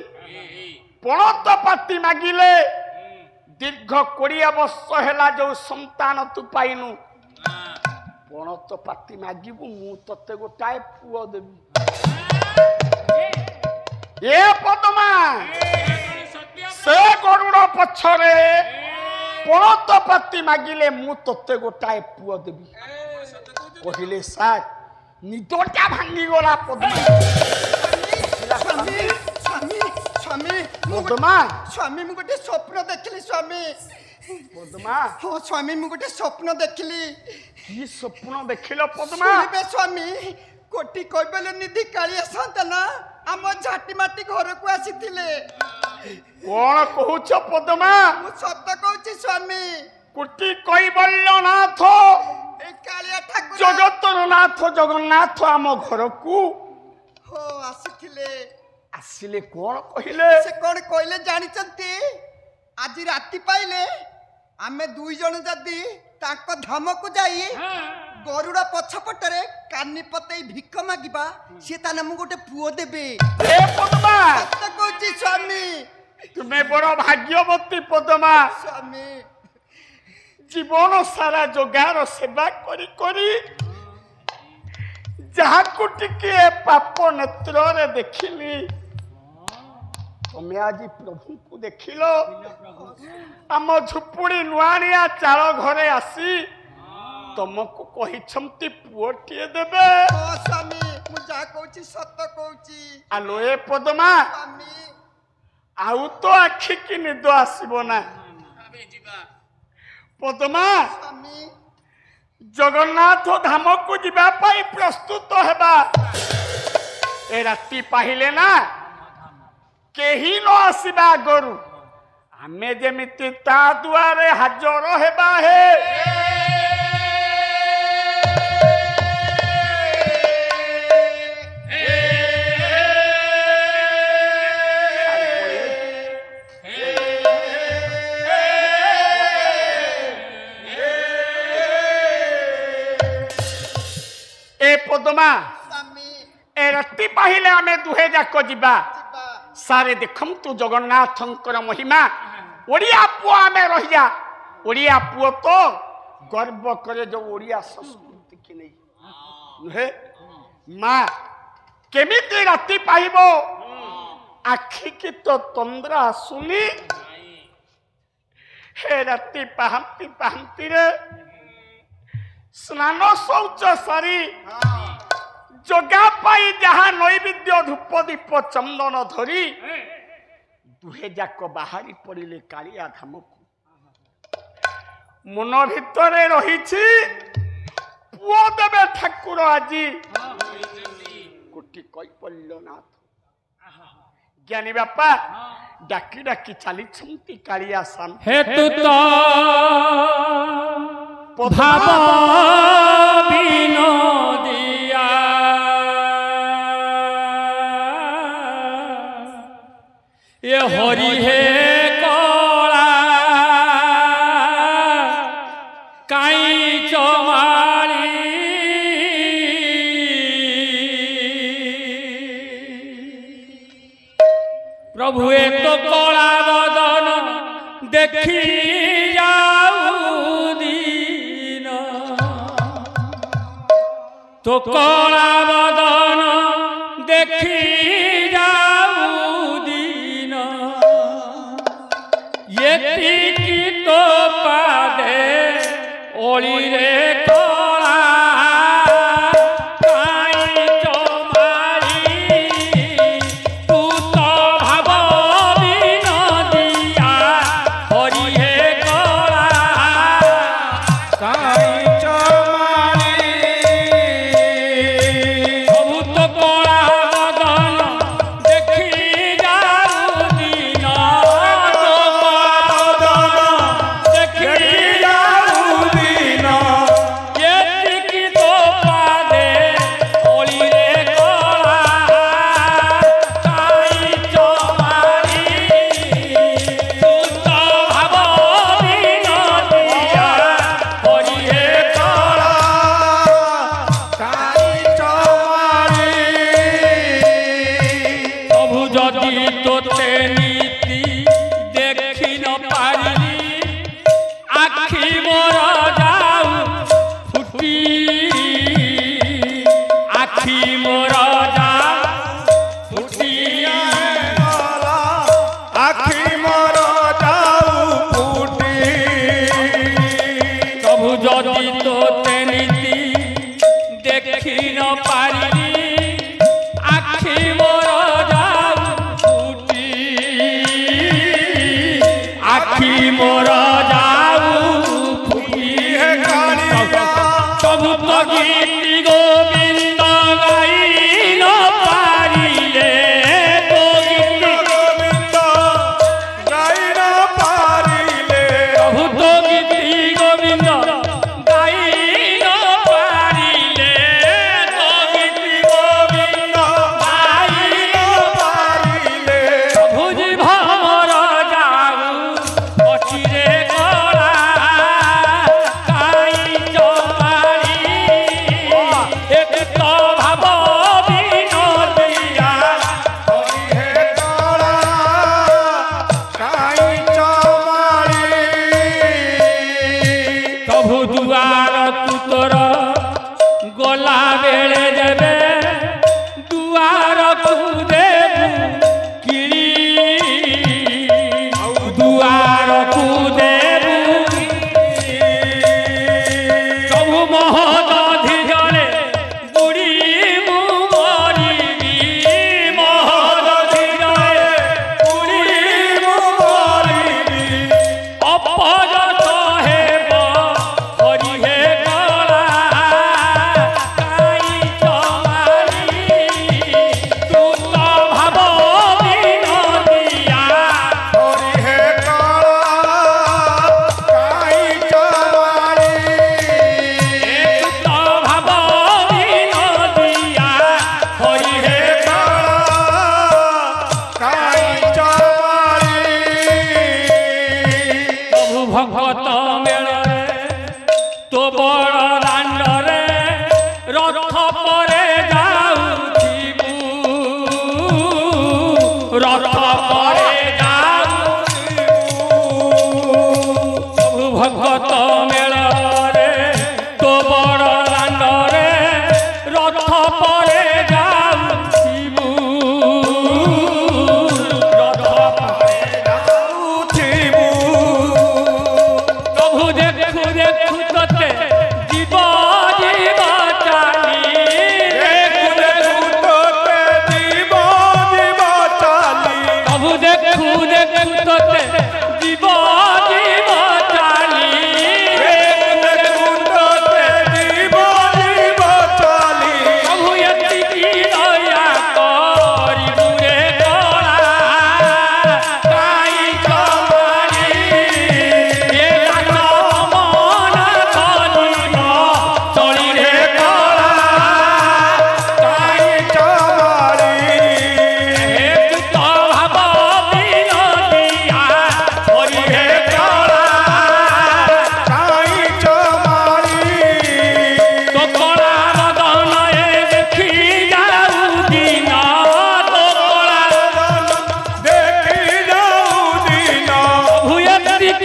ପଣତ ପାତି ମାଗିଲେ ଦୀର୍ଘ 20 ବର୍ଷ ହେଲା ଯୋଉ ସନ୍ତାନ ତୁ ପାଇନୁ ପଣତ ପାତି ମାଗିବୁ ମୁଁ ତତେ ଗୋଟାଏ ପୁଅ ଦେବି ଏ ପଦ୍ମା ସେ ଗରୁଡ଼ ପଛରେ ପଣତ ପାତି ମାଗିଲେ ମୁଁ ତତେ ଗୋଟାଏ ପୁଅ ଦେବି କହିଲେ ସାର୍ ନିଦଟା ଭାଙ୍ଗିଗଲା ପଦ୍ମା ପଦ୍ମା ସ୍ୱାମୀ ମୁଁ ଗୋଟେ ସ୍ୱପ୍ନ ଦେଖିଲି ସ୍ୱାମୀ ପଦ୍ମା ହଁ ସ୍ୱାମୀ ମୁଁ ଗୋଟେ ସ୍ୱପ୍ନ ଦେଖିଲି କି ସ୍ୱପ୍ନ ଦେଖିଲ ପଦ୍ମା ଶୁଣିବେ ସ୍ୱାମୀ କୋଟି କୈବଲ୍ୟ ନିଧି କାଳିଆ ସନ୍ତାନ ଆମ ଝାଟି ମାଟି ଘରକୁ ଆସିଥିଲେ କଣ କହୁଛ ପଦ୍ମା ମୁଁ ସତ କହୁଛି ସ୍ୱାମୀ କୋଟି କୈବଲ୍ୟନାଥ ଏ କାଳିଆ ଠାକୁର ଜଗତର ନାଥ ଜଗନ୍ନାଥ ଆମ ଘରକୁ ହଁ ଆସିଥିଲେ ଆସିଲେ କଣ କହିଲେ ସେ କଣ କହିଲେ ଜାଣିଛନ୍ତି ଆଜି ରାତି ପାଇଲେ ଆମେ 2 ଜଣ ଯଦି ତାଙ୍କ ଧାମକୁ ଯାଇ ଗରୁଡ଼ ପଛପଟରେ କାନି ପତେଇ ଭିକ ମାଗିବା ସିଏ ତାହେଲେ ମୁଁ ଗୋଟେ ପୁଅ ଦେବେ ଏ ପଦ୍ମା ସତ କହୁଛି ସ୍ୱାମୀ ତୁମେ ବଡ଼ ଭାଗ୍ୟବତୀ ପଦ୍ମା ସ୍ୱାମୀ ଜୀବନ ସାରା ଯୋଗାର ସେବା କରି କରି ଯାହାକୁ ଟିକିଏ ପାପ ନେତ୍ରରେ ଦେଖିଲି ତମେ ଆଜି ପ୍ରଭୁଙ୍କୁ ଦେଖିଲ ଆମ ଝୁପୁଡ଼ି ନୁଆଣିଆ ଚାଳ ଘରେ ଆସି ତମକୁ କହିଛନ୍ତି ପୁଅଟିଏ ଦେବେ ହଁ ସ୍ୱାମୀ ମୁଁ ଯାହା କହୁଛି ସତ କହୁଛି ଆଲୋ ଏ ପଦ୍ମା ସ୍ୱାମୀ ଆଉ ତ ଆଖିକି ନିଦ ଆସିବ ନା ପଦ୍ମା ସ୍ୱାମୀ ଜଗନ୍ନାଥ ଧାମକୁ ଯିବା ପାଇଁ ପ୍ରସ୍ତୁତ ହେବା ଏ ରାତି ପାହିଲେ ନା କେହି ନ ଆସିବା ଆଗରୁ ଆମେ ଯେମିତି ତା ଦୁଆରେ ହାଜର ହେବା ହେ ए पद्मा ସ୍ୱାମୀ ए राति पाहिले आमे दुहे जाक जिबा ଯିବା सारे देखंतु जगन्नाथंकर महिमा ओडिया पुआ आमे रहिया ओडिया पुओ तो गर्व करे जो ओडिया संस्कृति के नहीं नुहे माँ केमिति राति पाइबो आखि की तो तंद्रा सुनी हे राति पाहंती पाहंती रे स्नान शौच सारी जगा पाई जहा नैवेद्य धूप दीप चंदन धरी दुहे जाक बाहरी पड़िले कालिया धाम को मन भितरे रहिछि पुओ देवे ठाकुर आजी कोटि कैपल्यनाथ ज्ञानी बापा डाकी डाकी चली कालिया शांत हेतु तो भाव विनोदिया हरि हे कला काई चमाली प्रभु ए तो कला बदन देखी जाऊ दीन तो कला बदन देखी जाऊ दीन ये तो पादे ओली रे कला काई चमारी तू तो भाव विनोदिया हरि हे कला काई चमारी प्रभु तो कला बदन देखी जाऊ दीन तो कला बदन देखी जाऊ दीन ये तो पादे ओली रे कला काई चमारी तू तो भाव विनोदिया हरि हे कला प्रभु जदि तोते नीति देखी न पारी आखि मोर जाऊ फुटी आखि मोर जाऊ फुटी आखि मोर जाऊ फुटी प्रभु जदि तोते नीति देखी न पारी आखि मोर जाऊ फुटी आखि मोर जाऊ फुटी प्रभु तो गीति गोविंद गाई न पारिले तो गीति गाई न पारिले प्रभु तो गीति गोविंद गाई न पारिले तो गीति गोविंद गाई न पारिले प्रभु जी भमर जाऊ अचिरे कला काई चमारी एक तो भाव विनोदिया हे कला काई चमारी प्रभु दुआर तोर गला बेले देवे दुआर तू देबू किरी दुआर तू देबू प्रभु महदधि जले बुढ़ी मु मरिबी महदधि जले बुढ़ी मु मरिबी अपजत हेब हरि हे कला काई चमारी तू तो भाव विनोदिया हरि हे कला काई चमारी एक तो भाव विनोदिया हरि हे काई चमारी प्रभु भगत मेଳରେ तो बड़ दाण्डरे रथ परे जाउथिबु रथ परे जाउथिबु प्रभु भगत मेଳରେ तो बड़ दाण्डरे रथ परे जाउथिबु रथ परे जाउथिबु प्रभु देखु देखु तते जीवन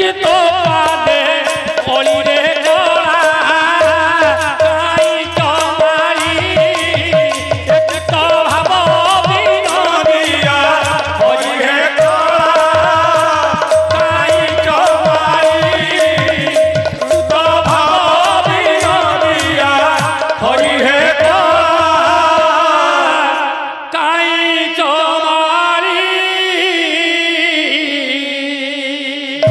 ঝুলুছি তো পাদে অলিরে জড়া কাই চমারি এক ভাব বিনোদিয়া হরি হে কাই চমারি তো ভাব বিনোদিয়া হরি হে কাই চমারি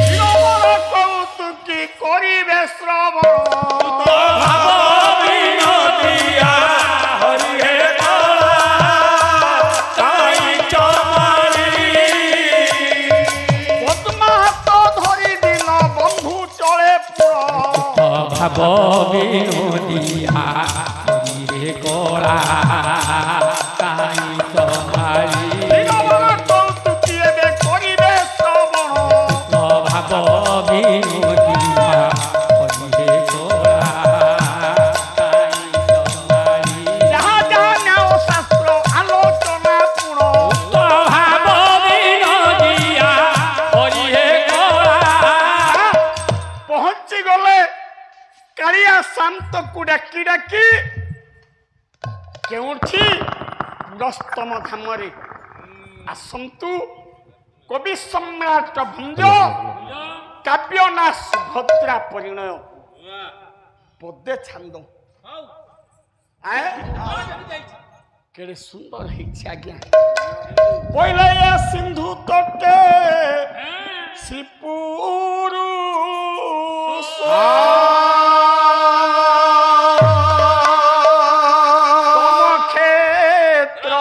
শ্রবণ কৌতুকী করিবে শ্রবণ ভাব বিনোদিয়া হরি হে কাই চমারি পদ্মাহাত ধরি দিন বন্ধু চলে পুর ভাব বিনোদিয়া হরি হে কলা কাই চমারি শ্রবণ কৌতুকী এবে করিবে শ্রবণ ভাব বিনোদিয়া হরি হে কলা কাই চমারি যাহা যাহা ন্যায় শাস্ত্র আলোচনা পুর ভাব বিনোদিয়া হরি হে কলা ପହଞ୍ଚି ଗଲେ କାଳିଆ ଶାନ୍ତକୁ ଡାକି ଡାକି କେଉଁଠି ପୁରସ୍ତମ ଧାମରେ ଆସନ୍ତୁ କବି ସମ୍ରାଟ ଭଞ୍ଜ କାବ୍ୟ ନା ସୁଭଦ୍ରା ପରିଣୟ ପଦେ ଛାନ୍ଦ କେଡ଼େ ସୁନ୍ଦର ହେଇଛି ଆଜ୍ଞା ପହିଲା ସିନ୍ଧୁ ତଟେ ଶ୍ରୀପୁରୁ ତମ କ୍ଷେତ୍ର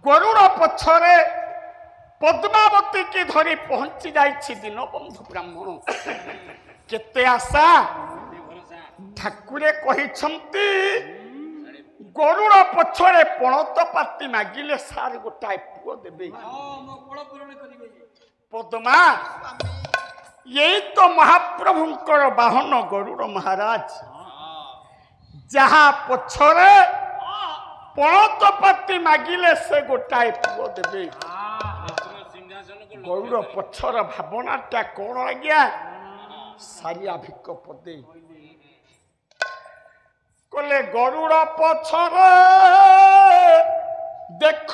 ଗରୁଡ଼ ପଛରେ ପଦ୍ମାବତୀ କି ଧରି ପହଞ୍ଚି ଯାଇଛି ଦୀନବନ୍ଧୁ ବ୍ରାହ୍ମଣ କେତେ ଆଶା ଠାକୁରେ କହିଛନ୍ତି ଗରୁଡ଼ ପଛରେ ପଣତ ପାତି ମାଗିଲେ ସାର୍ ଗୋଟାଏ ପୁଅ ଦେବେ ପଦ୍ମା ଏଇ ତ ମହାପ୍ରଭୁଙ୍କର ବାହନ ଗରୁଡ଼ ମହାରାଜ ଯାହା ପଛରେ ପଣତ ପାତି ମାଗିଲେ ସେ ଗୋଟାଏ ପୁଅ ଦେବେ ଗରୁଡ଼ ପଛର ଭାବନାଟା କଣ ଆଜ୍ଞା ସାରିଆ ଭିକ ପଦେ କଲେ ଗରୁଡ଼ ପଛରେ ଦେଖ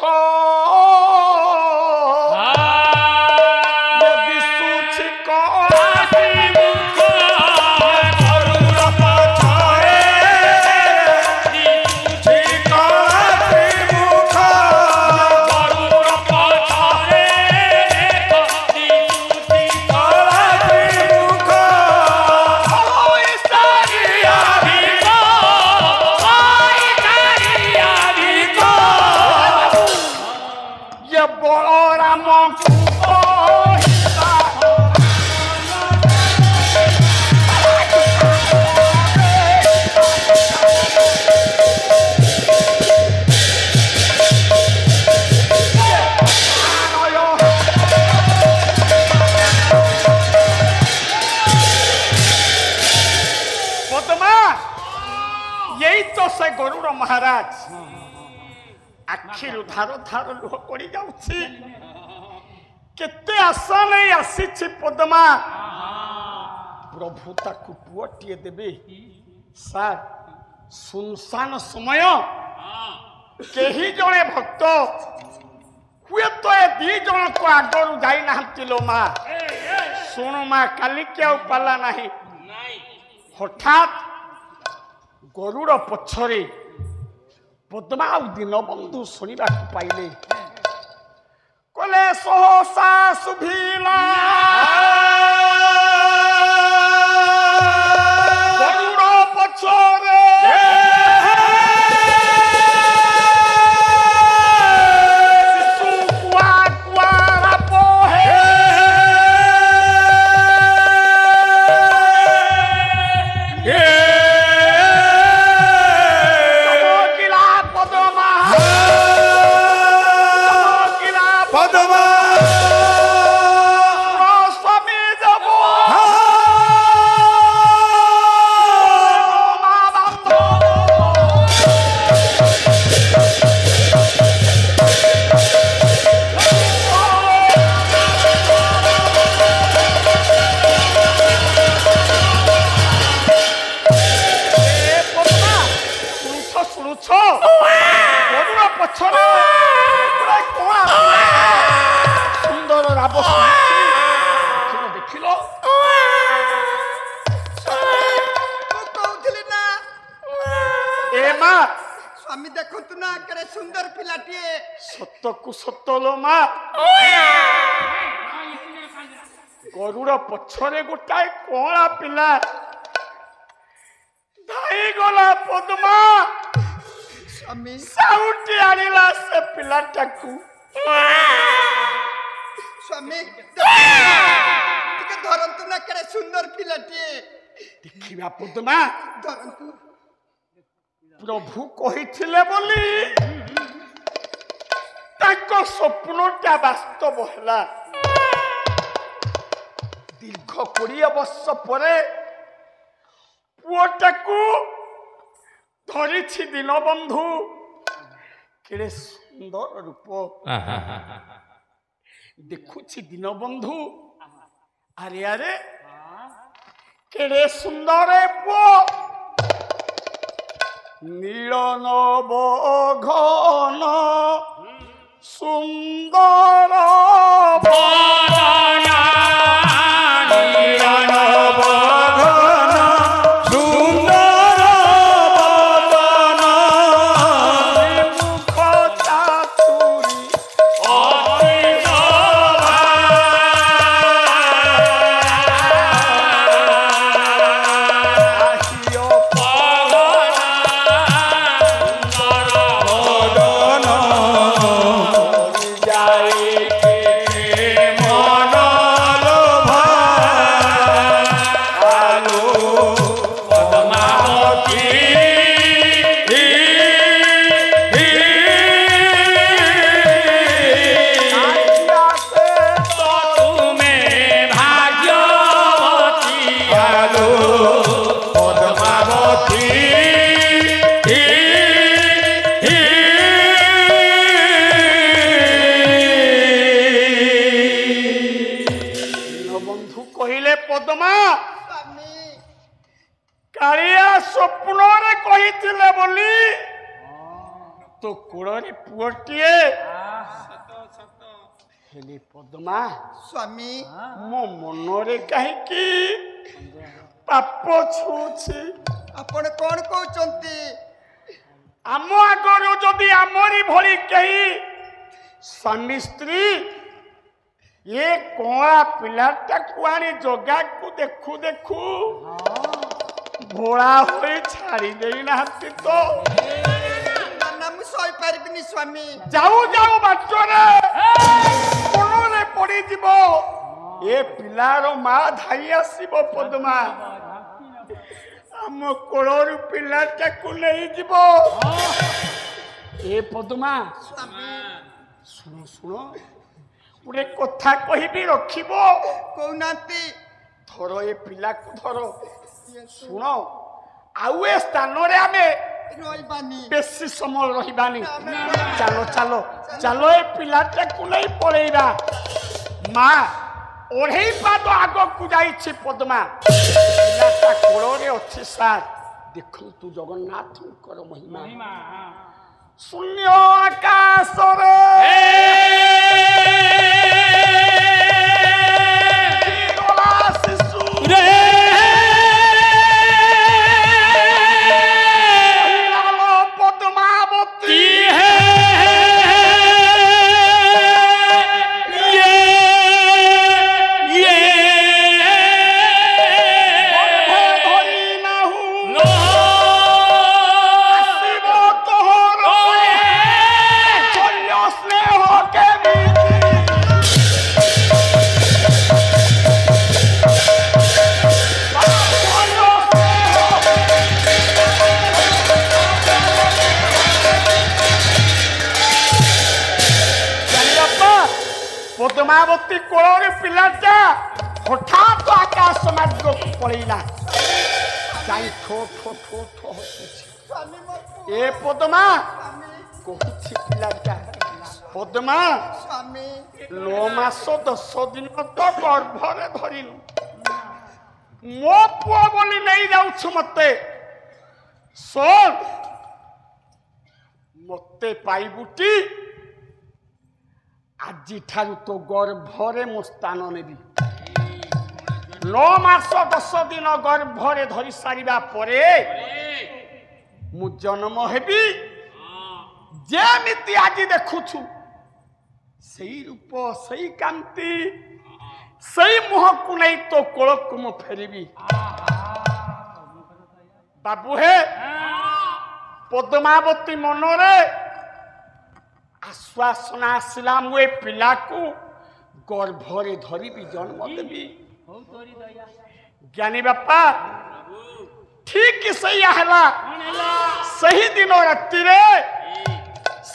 ଦିଶୁଛି କଳାସି ମୁଖ ଗରୁଡ଼ ପଛରେ ଦିଶୁଛି କଳାସି ମୁଖ ଗରୁଡ଼ ପଛରେ ଦିଶୁଛି କଳାସି ମୁଖ ହୋଇ ସାରିଆ ଭିକ ଚାରିଆ ଭିକ ये बलराम पद्मा यही तो से गरुड़ महाराज आखिरु धार धार लुह पड़ी जाउछि केते आशा नहीं आसीछि पद्मा प्रभु ताकु पुअटिए देबे सार सुनसान समय केही जणे भक्त हुए तो ए दी जण को आगरु जाई नाहंती लो मा सुन मा काली के पाला नाही हठात गरुड़ पछरे पद्मा दीनबंधु शुणा पाइले कले सहसा सुभिला ଫୁଲ ମୁଁ କହୁଥିଲି ନା ଏ ମା ସ୍ୱାମୀ ଦେଖନ୍ତୁ ନା କେଡ଼େ ସୁନ୍ଦର ପିଲାଟିଏ ସତକୁ ସତ ଲୋ ମା ଗରୁଡ଼ ପଛରେ ଗୋଟାଏ କଳା ପିଲା ଧାଇଗଲା ପଦ୍ମା ସ୍ୱାମୀ ସାଉଟି ଆଣିଲା ସେ ପିଲାଟାକୁ ସ୍ୱାମୀ ଟିକେ ଧରନ୍ତୁ ନା କେଡ଼େ ସୁନ୍ଦର ପିଲାଟିଏ ଦେଖିବା ପଦ୍ମା ଧରନ୍ତୁ ପ୍ରଭୁ କହିଥିଲେ ବୋଲି ତାଙ୍କ ସ୍ୱପ୍ନଟା ବାସ୍ତବ ହେଲା ଦୀର୍ଘ 20 ବର୍ଷ ପରେ ପୁଅଟାକୁ ଧରିଛି ଦୀନବନ୍ଧୁ କେଡ଼େ ସୁନ୍ଦର ରୂପ ଦେଖୁଛି ଦୀନବନ୍ଧୁ ଆରେ ଆରେ କେଡ଼େ ସୁନ୍ଦର ପୁଅ ନୀଳ ନବ ଘନ ସୁନ୍ଦର ବଦନା ନୀଳ ନବ ଘନ ସୁନ୍ଦର ବଦନ ମୁଖ ଚାତୁରୀ ଅତି ଶୋଭା আহিଅ ବନ୍ଧୁ କହିଲେ ପଦ୍ମା ସ୍ୱାମୀ କାଳିଆ ସ୍ୱପ୍ନରେ କହିଥିଲେ ବୋଲି ତୋ କୋଳରେ ପୁଅଟିଏ ହେଲେ ପଦ୍ମା ସ୍ୱାମୀ ମୋ ମନରେ କାହିଁକି ପାପ ଛୁଉଛି ଆପଣ କ'ଣ କହୁଛନ୍ତି ଆମ ଆଗରୁ ଯଦି ଆମରି ଭଳି କେହି ସ୍ୱାମୀ ସ୍ତ୍ରୀ ଏ କଳା ପିଲାଟାକୁ ଆଣି ଜଗାକୁ ଦେଖୁ ଦେଖୁ ଭୋଳା ହୋଇ ଛାଡ଼ି ଦେଇନାହାନ୍ତି ତ ନା ମୁଁ ସହିପାରିବିନି ସ୍ୱାମୀ ଯାଉ ଯାଉ ବାଟରେ କୋଣରେ ପଡ଼ିଯିବ ଏ ପିଲାର ମା ଧାଇ ଆସିବ ପଦ୍ମା ଆମ କୋଳରୁ ପିଲାଟାକୁ ନେଇଯିବ ଏ ପଦ୍ମା ଶୁଣ ଶୁଣ ଗୋଟେ କଥା କହିବି ରଖିବ କହୁନାହାନ୍ତି ଧର ଏ ପିଲାକୁ ଧର ଶୁଣ ଆଉ ଏ ସ୍ଥାନରେ ଆମେ ରହିବାନି ବେଶୀ ସମୟ ରହିବାନି ଚାଲ ଚାଲ ଚାଲ ଏ ପିଲାଟାକୁ ନେଇ ପଳେଇବା ମା ଓଢ଼େଇ ପାଦ ଆଗକୁ ଯାଇଛି ପଦ୍ମା ପିଲାଟା କୋଳରେ ଅଛି ସାର୍ ଦେଖନ୍ତୁ ଜଗନ୍ନାଥଙ୍କର ମହିମା ଶୂନ୍ୟ ଆକାଶରେ ଗଲା ଶିଶୁ ମହିଳାର ପଦ୍ମାବତୀ ଗର୍ଭେ ଧରି ନାହୁ ଆସିବ ତୋହର ବାତ୍ସଲ୍ୟ ସ୍ନେହ କେମିତି ପଦ୍ମାବତୀ କୋଳରେ ପିଲାଟା ହଠାତ୍ ଆକାଶ ମାର୍ଗକୁ ପଳେଇଲା ଯାଇ ଠୋ ଠୋ ଠୋ ଠୋ ହସୁଛି ସ୍ୱାମୀ ମୋ ପୁଅ ଏ ପଦ୍ମା ସ୍ୱାମୀ କହୁଛି ପିଲାଟା ପଦ୍ମା ସ୍ୱାମୀ 9 ମାସ 10 ଦିନ ତ ଗର୍ଭରେ ଧରିଲୁ ମୋ ପୁଅ ବୋଲି ନେଇ ଯାଉଛୁ ମତେ ଶୁଣ ମତେ ପାଇବୁଟି ଆଜିଠାରୁ ତୋ ଗର୍ଭରେ ମୁଁ ସ୍ଥାନ ନେବି 9 ମାସ 10 ଦିନ ଗର୍ଭରେ ଧରି ସାରିବା ପରେ ମୁଁ ଜନ୍ମ ହେବି ଯେମିତି ଆଜି ଦେଖୁଛୁ ସେଇ ରୂପ ସେଇ କାନ୍ତି ସେଇ ମୁହଁକୁ ନେଇ ତୋ କୋଳକୁ ମୁଁ ଫେରିବି ବାବୁ ହେ ପଦ୍ମାବତୀ ମନରେ ଆଶ୍ୱାସନା ଆସିଲା ମୁଁ ଏ ପିଲାକୁ ଗର୍ଭରେ ଧରିବି ଜନ୍ମ ଦେବି ଜ୍ଞାନୀ ବାପା ଠିକ ସେଇଆ ହେଲା ସେହି ଦିନ ରାତିରେ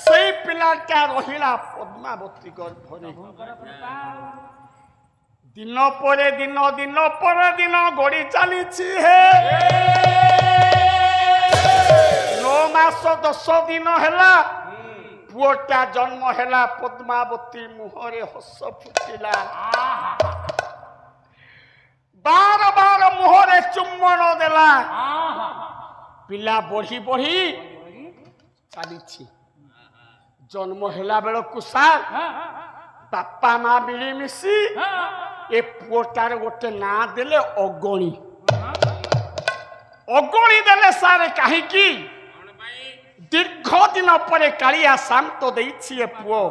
ସେଇ ପିଲାଟା ରହିଲା ପଦ୍ମାବତୀ ଗର୍ଭରେ ଦିନ ପରେ ଦିନ ଦିନ ପରେ ଦିନ ଗଡ଼ି ଚାଲିଛି ହେ 9 ମାସ 10 ଦିନ ହେଲା ପୁଅଟା ଜନ୍ମ ହେଲା ପଦ୍ମାବତୀ ମୁହଁରେ ହସ ଫୁଟିଲା ବାର ବାର ମୁହଁରେ ଚୁମ୍ବନ ଦେଲା ପିଲା ବଢି ବଢି ଚାଲିଛି ଜନ୍ମ ହେଲା ବେଳକୁ ସାର୍ ବାପା ମା ମିଳିମିଶି ଏ ପୁଅଟାର ଗୋଟେ ନାଁ ଦେଲେ ଅଗଣି ଅଗଣି ଦେଲେ ସାର୍ କାହିଁକି ଦୀର୍ଘ ଦିନ ପରେ କାଳିଆ ଶାନ୍ତ ଦେଇଛି ଏ ପୁଅ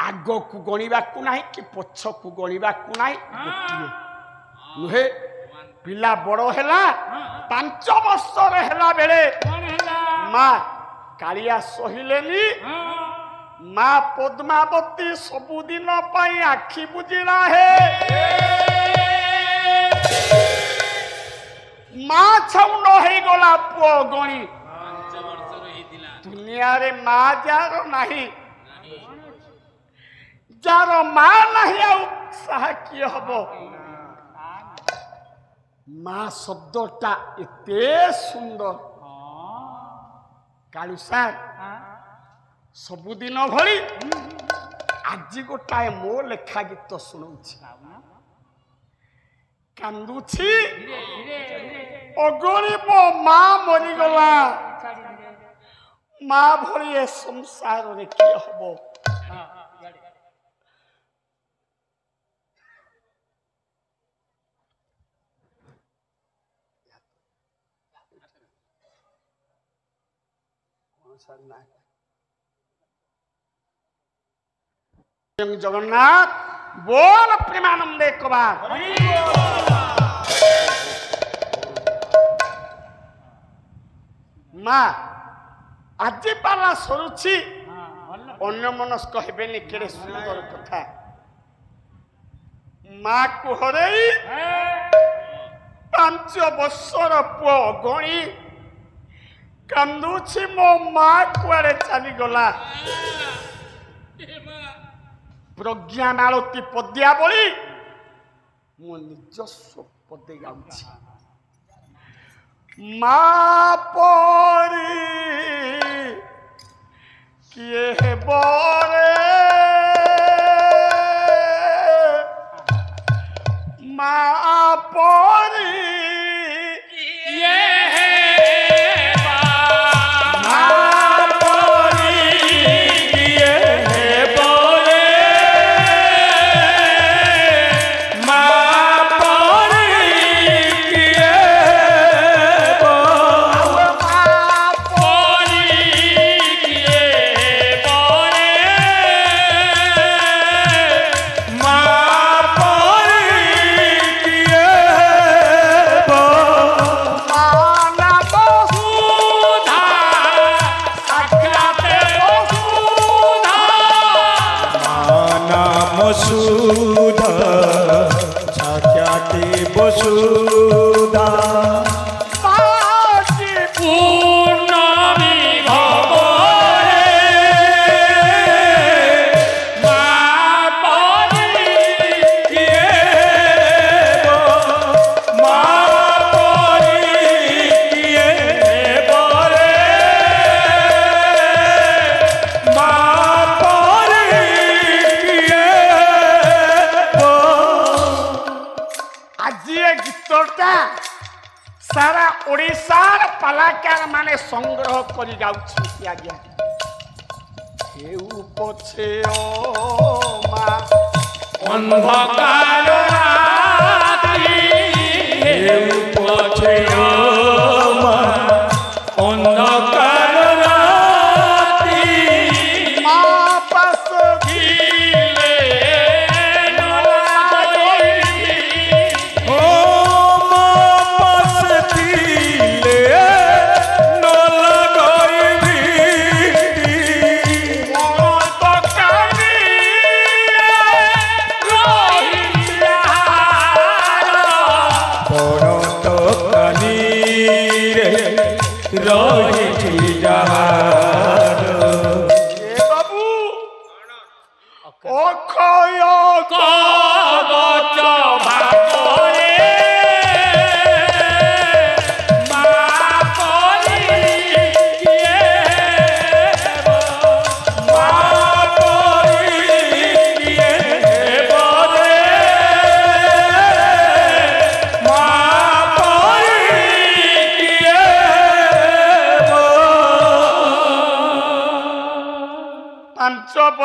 ଆଗକୁ ଗଣିବାକୁ ନାହିଁ କି ପଛକୁ ଗଣିବାକୁ ନାହିଁ ଗୋଟିଏ ନୁହେଁ ପିଲା ବଡ଼ ହେଲା 5 ବର୍ଷର ହେଲା ବେଳେ ମା କାଳିଆ ସହିଲେନି ମା ପଦ୍ମାବତୀ ସବୁଦିନ ପାଇଁ ଆଖି ବୁଜିଲା ହେ ମା ଛାଉଣ୍ଡ ହେଇଗଲା ପୁଅ ଗଣି ଦୁନିଆରେ ମା ଯାର ନାହିଁ ଯାର ମା ନାହିଁ ଆଉ ସାହା କିଏ ହବ ମା ଶବ୍ଦଟା ଏତେ ସୁନ୍ଦର କାଳୁ ସାର୍ ସବୁଦିନ ଭଳି ଆଜି ଗୋଟାଏ ମୋ ଲେଖା ଗୀତ ଶୁଣଉଛି କାନ୍ଦୁଛି ଅଗଣି ମୋ ମା ମରିଗଲା ମା ଭଳି ଏ ସଂସାରରେ କିଏ ହବ জগন্নাথ बोल प्रेमानंदे कुमार মা আজি পালা সরুছি অন্যমনস্ক হেবেনি কেড়ে সুন্দর কথা মা কু হরেই 5 ବର୍ଷର ପୁଅ ଗଣି କାନ୍ଦୁଛି ମୋ ମା କୁଆଡ଼େ ଚାଲିଗଲା ପ୍ରଜ୍ଞା ମାଳତୀ ପଦ୍ୟାବଳୀ ମୋ ନିଜସ୍ୱ ପଦେ ଗାଉଛି ମା ପରି କିଏ ହେବ ରେ ମା ପରି सारा ओडिशार कलाकार माने संग्रह करी गाउछि आज्ञा हेउ पछे ओ मा अंधकार राति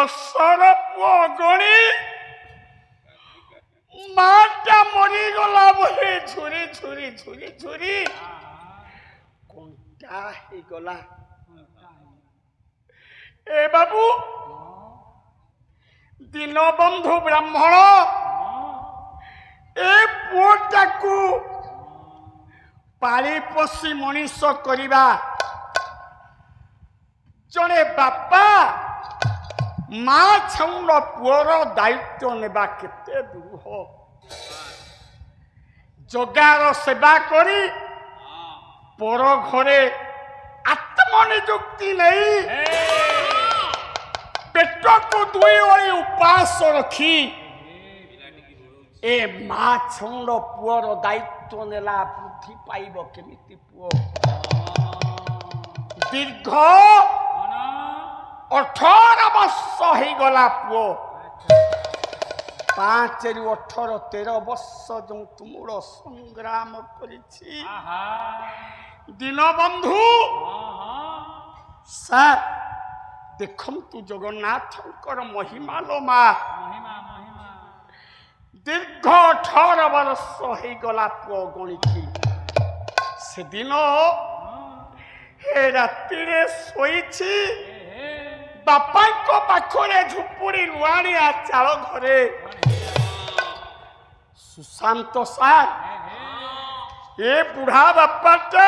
ବର୍ଷର ପୁଅ ଗଣି ମାଟା ମରିଗଲା ବୋଲି ଝୁରି ଝୁରି ଝୁରି ଝୁରି କଣ୍ଟା ହେଇଗଲା। ଏ ବାବୁ ଦୀନବନ୍ଧୁ ବ୍ରାହ୍ମଣ ଏ ପୁଅଟାକୁ ପାଳି ପୋଷି ମଣିଷ କରିବା ଜଣେ ବାପା ମା ଛାଉଣ୍ଡ ପୁଅର ଦାୟିତ୍ୱ ନେବା କେତେ ଦୁଃଖ। ଜଗାର ସେବା କରି ପର ଘରେ ଆତ୍ମନିଯୁକ୍ତି ନେଇ ପେଟକୁ ଦୁଇ ଓଳି ଉପାସ ରଖି ଏ ମା ଛାଉଣ୍ଡ ପୁଅର ଦାୟିତ୍ୱ ନେଲା ବୃଦ୍ଧି ପାଇବ କେମିତି ପୁଅ? ଦୀର୍ଘ 18 ବର୍ଷ ହେଇଗଲା ପୁଅ। 5 ରୁ 18 13 ବର୍ଷ ଯେଉଁ ତୁମର ସଂଗ୍ରାମ କରିଛି ଦୀନବନ୍ଧୁ ସାର୍ ଦେଖନ୍ତୁ ଜଗନ୍ନାଥଙ୍କର ମହିମା ଲୋ ମା। ଦୀର୍ଘ 18 ବର୍ଷ ହେଇଗଲା ପୁଅ ଗଣିକି। ସେଦିନ ଏ ରାତିରେ ଶୋଇଛି ବାପାଙ୍କ ପାଖରେ ଝୁପୁଡ଼ି ଲୁହାଣିଆ ଚାଳ ଘରେ। ସୁଶାନ୍ତ ସାର୍ ଏ ବୁଢା ବାପାଟା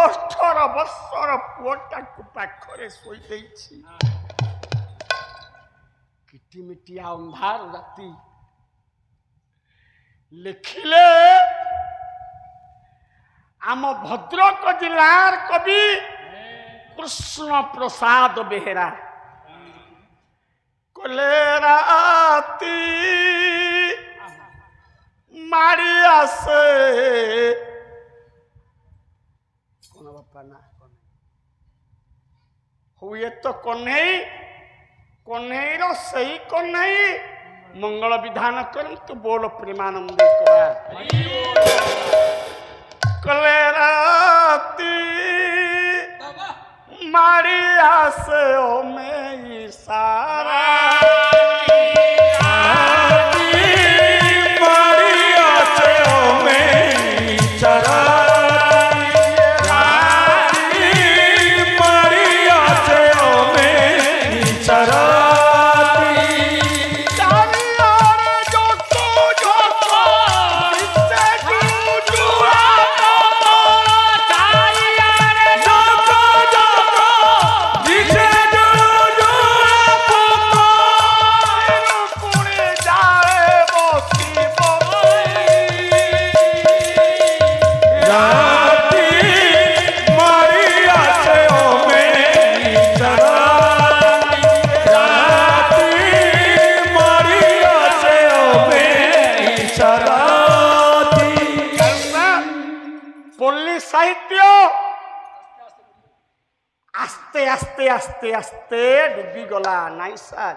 18 ବର୍ଷର ପୁଅଟାକୁ ପାଖରେ ଶୋଇ ଦେଇଛି। କିଟିମିଟିଆ ଅନ୍ଧାର ରାତି ଲେଖିଲେ ଆମ ଭଦ୍ରକ ଜିଲ୍ଲାର କବି କୃଷ୍ଣ ପ୍ରସାଦ ବେହେରା। କଲେ ରାତି ମାଡ଼ି ଆସେ କଣ ବାପା ନା ହୁଏ ତ କହ୍ନେଇ କହ୍ନେଇର ସେଇ କହ୍ନେଇ ମଙ୍ଗଳ ବିଧାନ କରନ୍ତୁ ବୋଲ ପ୍ରେମାନନ୍ଦ କଲେ ରାତି मारी आसे ओ में सारा मारी आसे ओ में चरा मारी आसे ओ में चरा आस्ते आस्ते आस्ते डूबी गला नाई सर।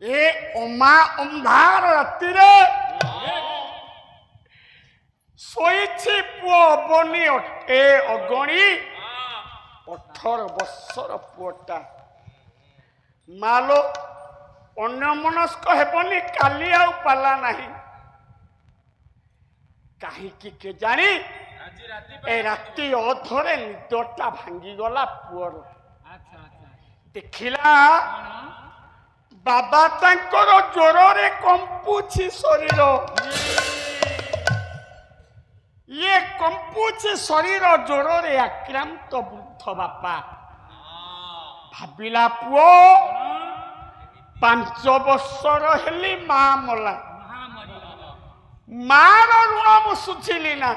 ए अमा अंधार राति रे सोईछि पुओ बनी ए अगणी 18 वर्षर पुओटा मालो अन्य मनस्क हेबनी काली आउ पाला नाही काहीकि के जानी ए राति अधरे निदटा भांगी गला पुअर। देखिला बाबा तांकर ज्वर रे कंपुछि शरीर ये कंपुछि शरीर ज्वर रे आक्रांत वृद्ध बापा भाबिला पुओ 5 वर्षर हेली मा मला मार ऋण मु सुझिली ना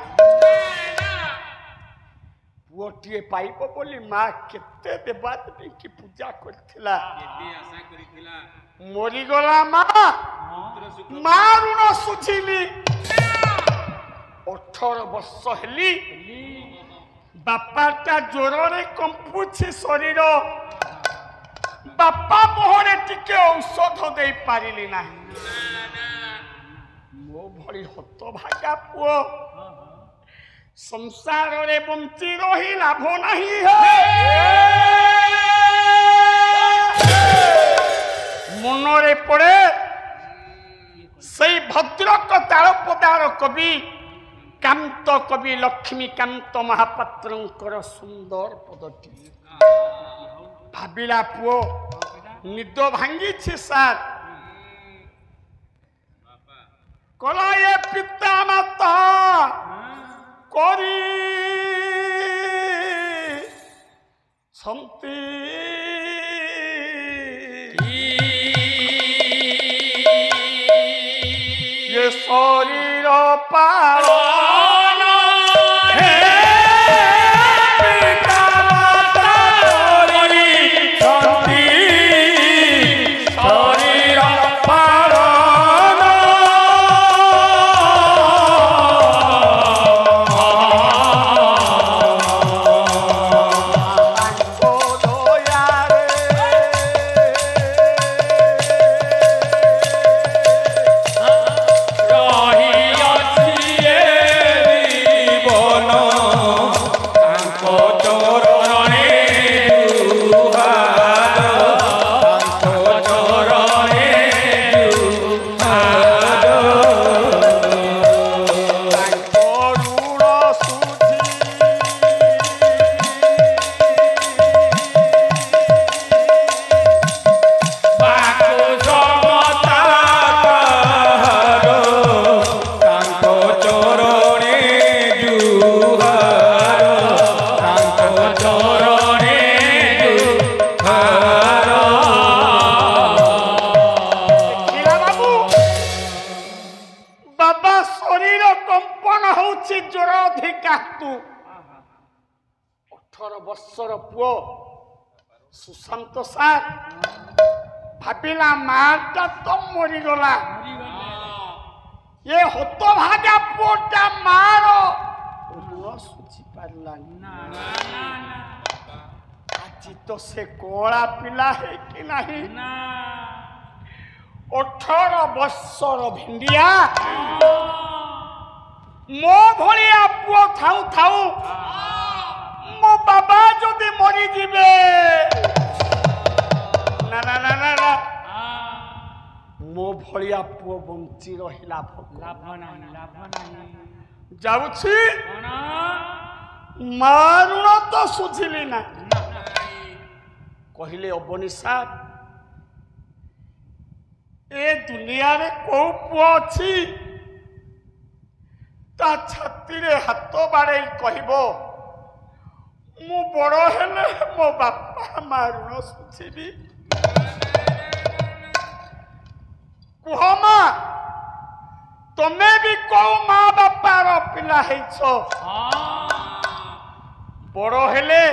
पुओटीए पाइब बोली माँ केते देवादेवी की पूजा करथिला मरीगला माँ माँ ऋण सुझिली 18 वर्ष हेली बापाटा ज्वरे कंपुछि शरीर बापा मोहरे टिके औषध दे पारिली ना मो भली हतभागा पुओ संसार रे बंची रही लाभ नहीं मनरे पड़े से भद्रक तालपदार कवि कांत कवि लक्ष्मीकांत महापात्र सुंदर पदटी भाविला पुओ निद भांगी सार कला ये पिता माता करी संती ये शरीर पावन हे पिता माता करी संती शरीर पावन सुशांत सार भाविला माटा तो मरीगला ये होतो भागा पुटा मार ऋण सुझी पारला आज तो से कोला पिला है कि नहीं 18 वर्षर भिंडिया मो भलिया पुओ थाउ थाउ मो बाबा जदि मरी जीवे ना ना ना ना ना मो भलिया पुओ बंची रहिला लाभ नहीं जाउछि मारुण तो सुझिली ना कहिले अबनी सार ए दुनिया रे को पुओ अछि ता छाती रे हाथ बाड़े कहबो मु बड़ हेले मो बापा मारुण सुझिबी कुहमा तुम्हें भी कौ माँ बापार पिला हेछो बड़ हेले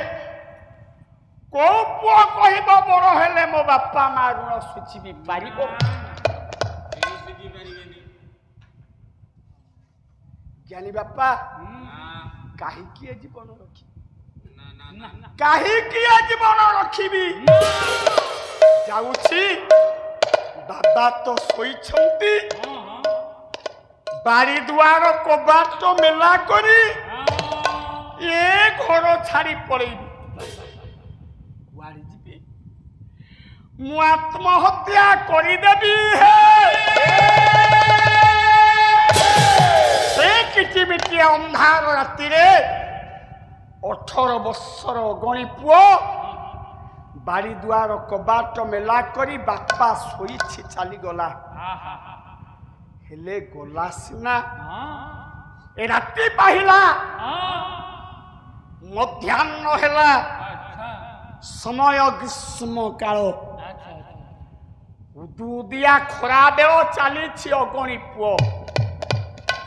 को पुओ कहबो बड़ हेले मो बापा मारुण सुझिबी पारिबो ज्ञानी बापा काहे किए जीवन रखी काहे किए जीवन रखिबी जाउछि बाबा तो सोईछंती बाड़ी दुआर कबाट मेला करी ए घर छाड़ी पड़ेबी कुआड़ी जीबे मु आत्महत्या करिदेबी हे से किचिमिटी अंधार राति रे 18 वर्षर गणी पुओ बाड़ी दुआर कबाट मेला करी बापा सोईछि चली गला हेले गला सिना ए राति पाहिला मध्याह्न हेला समय ग्रीष्म काल उदुदिया खरा बेल चली अगणी पुओ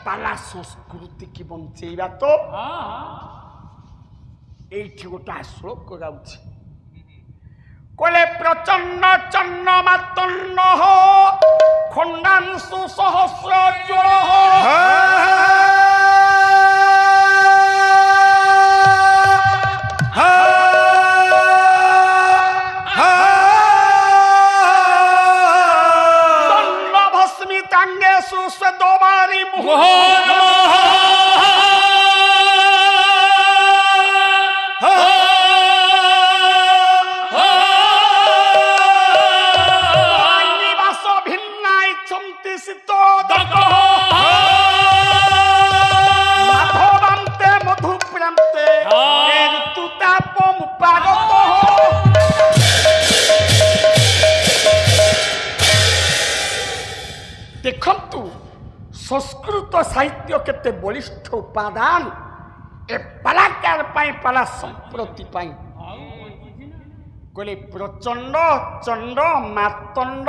पाला संस्कृति की बंचेबा तो एठी गोटा श्लोक गाउछि कोले प्रचंड चन्न मातन्न हो खंडांशु सहस्र ज्वल हो दंड भस्मितांगेषु स्वेदोबारी मुहुः ନିବାସ ଭିନ୍ନା ଇଚ୍ଛନ୍ତି ଶୀତ ମାଧବାନ୍ତେ ମଧୁ ପ୍ରାନ୍ତେ ଏ ଋତୁ ତାପ ମୁପାଗତ ଦେଖନ୍ତୁ ସଂସ୍କୃତ ସାହିତ୍ୟ କେତେ ବଳିଷ୍ଠ ଉପାଦାନ ଏ ପାଲାକାର ପାଇଁ ପାଲା ସମ୍ପ୍ରତି ପାଇଁ କହିଲେ ପ୍ରଚଣ୍ଡ ଚଣ୍ଡ ମାତଣ୍ଡ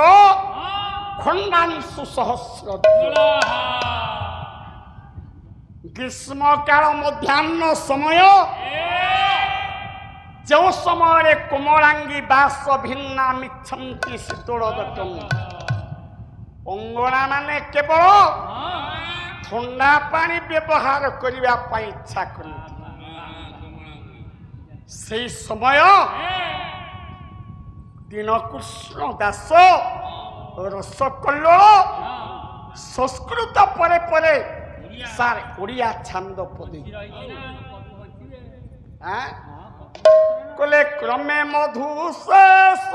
ଖଣ୍ଡାଂଶୁ ସହସ୍ର ଗ୍ରୀଷ୍ମକାଳ ମଧ୍ୟାହ୍ନ ସମୟ ଯେଉଁ ସମୟରେ କୋମଳାଙ୍ଗୀ ବାସ ଭିନ୍ନା ମିଚ୍ଛନ୍ତି ଶୀତଳ ଅଙ୍ଗଣା ମାନେ କେବଳ ଥଣ୍ଡା ପାଣି ବ୍ୟବହାର କରିବା ପାଇଁ ଇଚ୍ଛା କରନ୍ତି ସେହି ସମୟ ଦୀନକୃଷ୍ଣ ଦାସ ରସକଲ୍ଲୋଳ ସଂସ୍କୃତ ପରେ ପରେ ସାର୍ ଓଡ଼ିଆ ଛାନ୍ଦ ପଦେ କଲେ କ୍ରମେ ମଧୁ ଶେଷ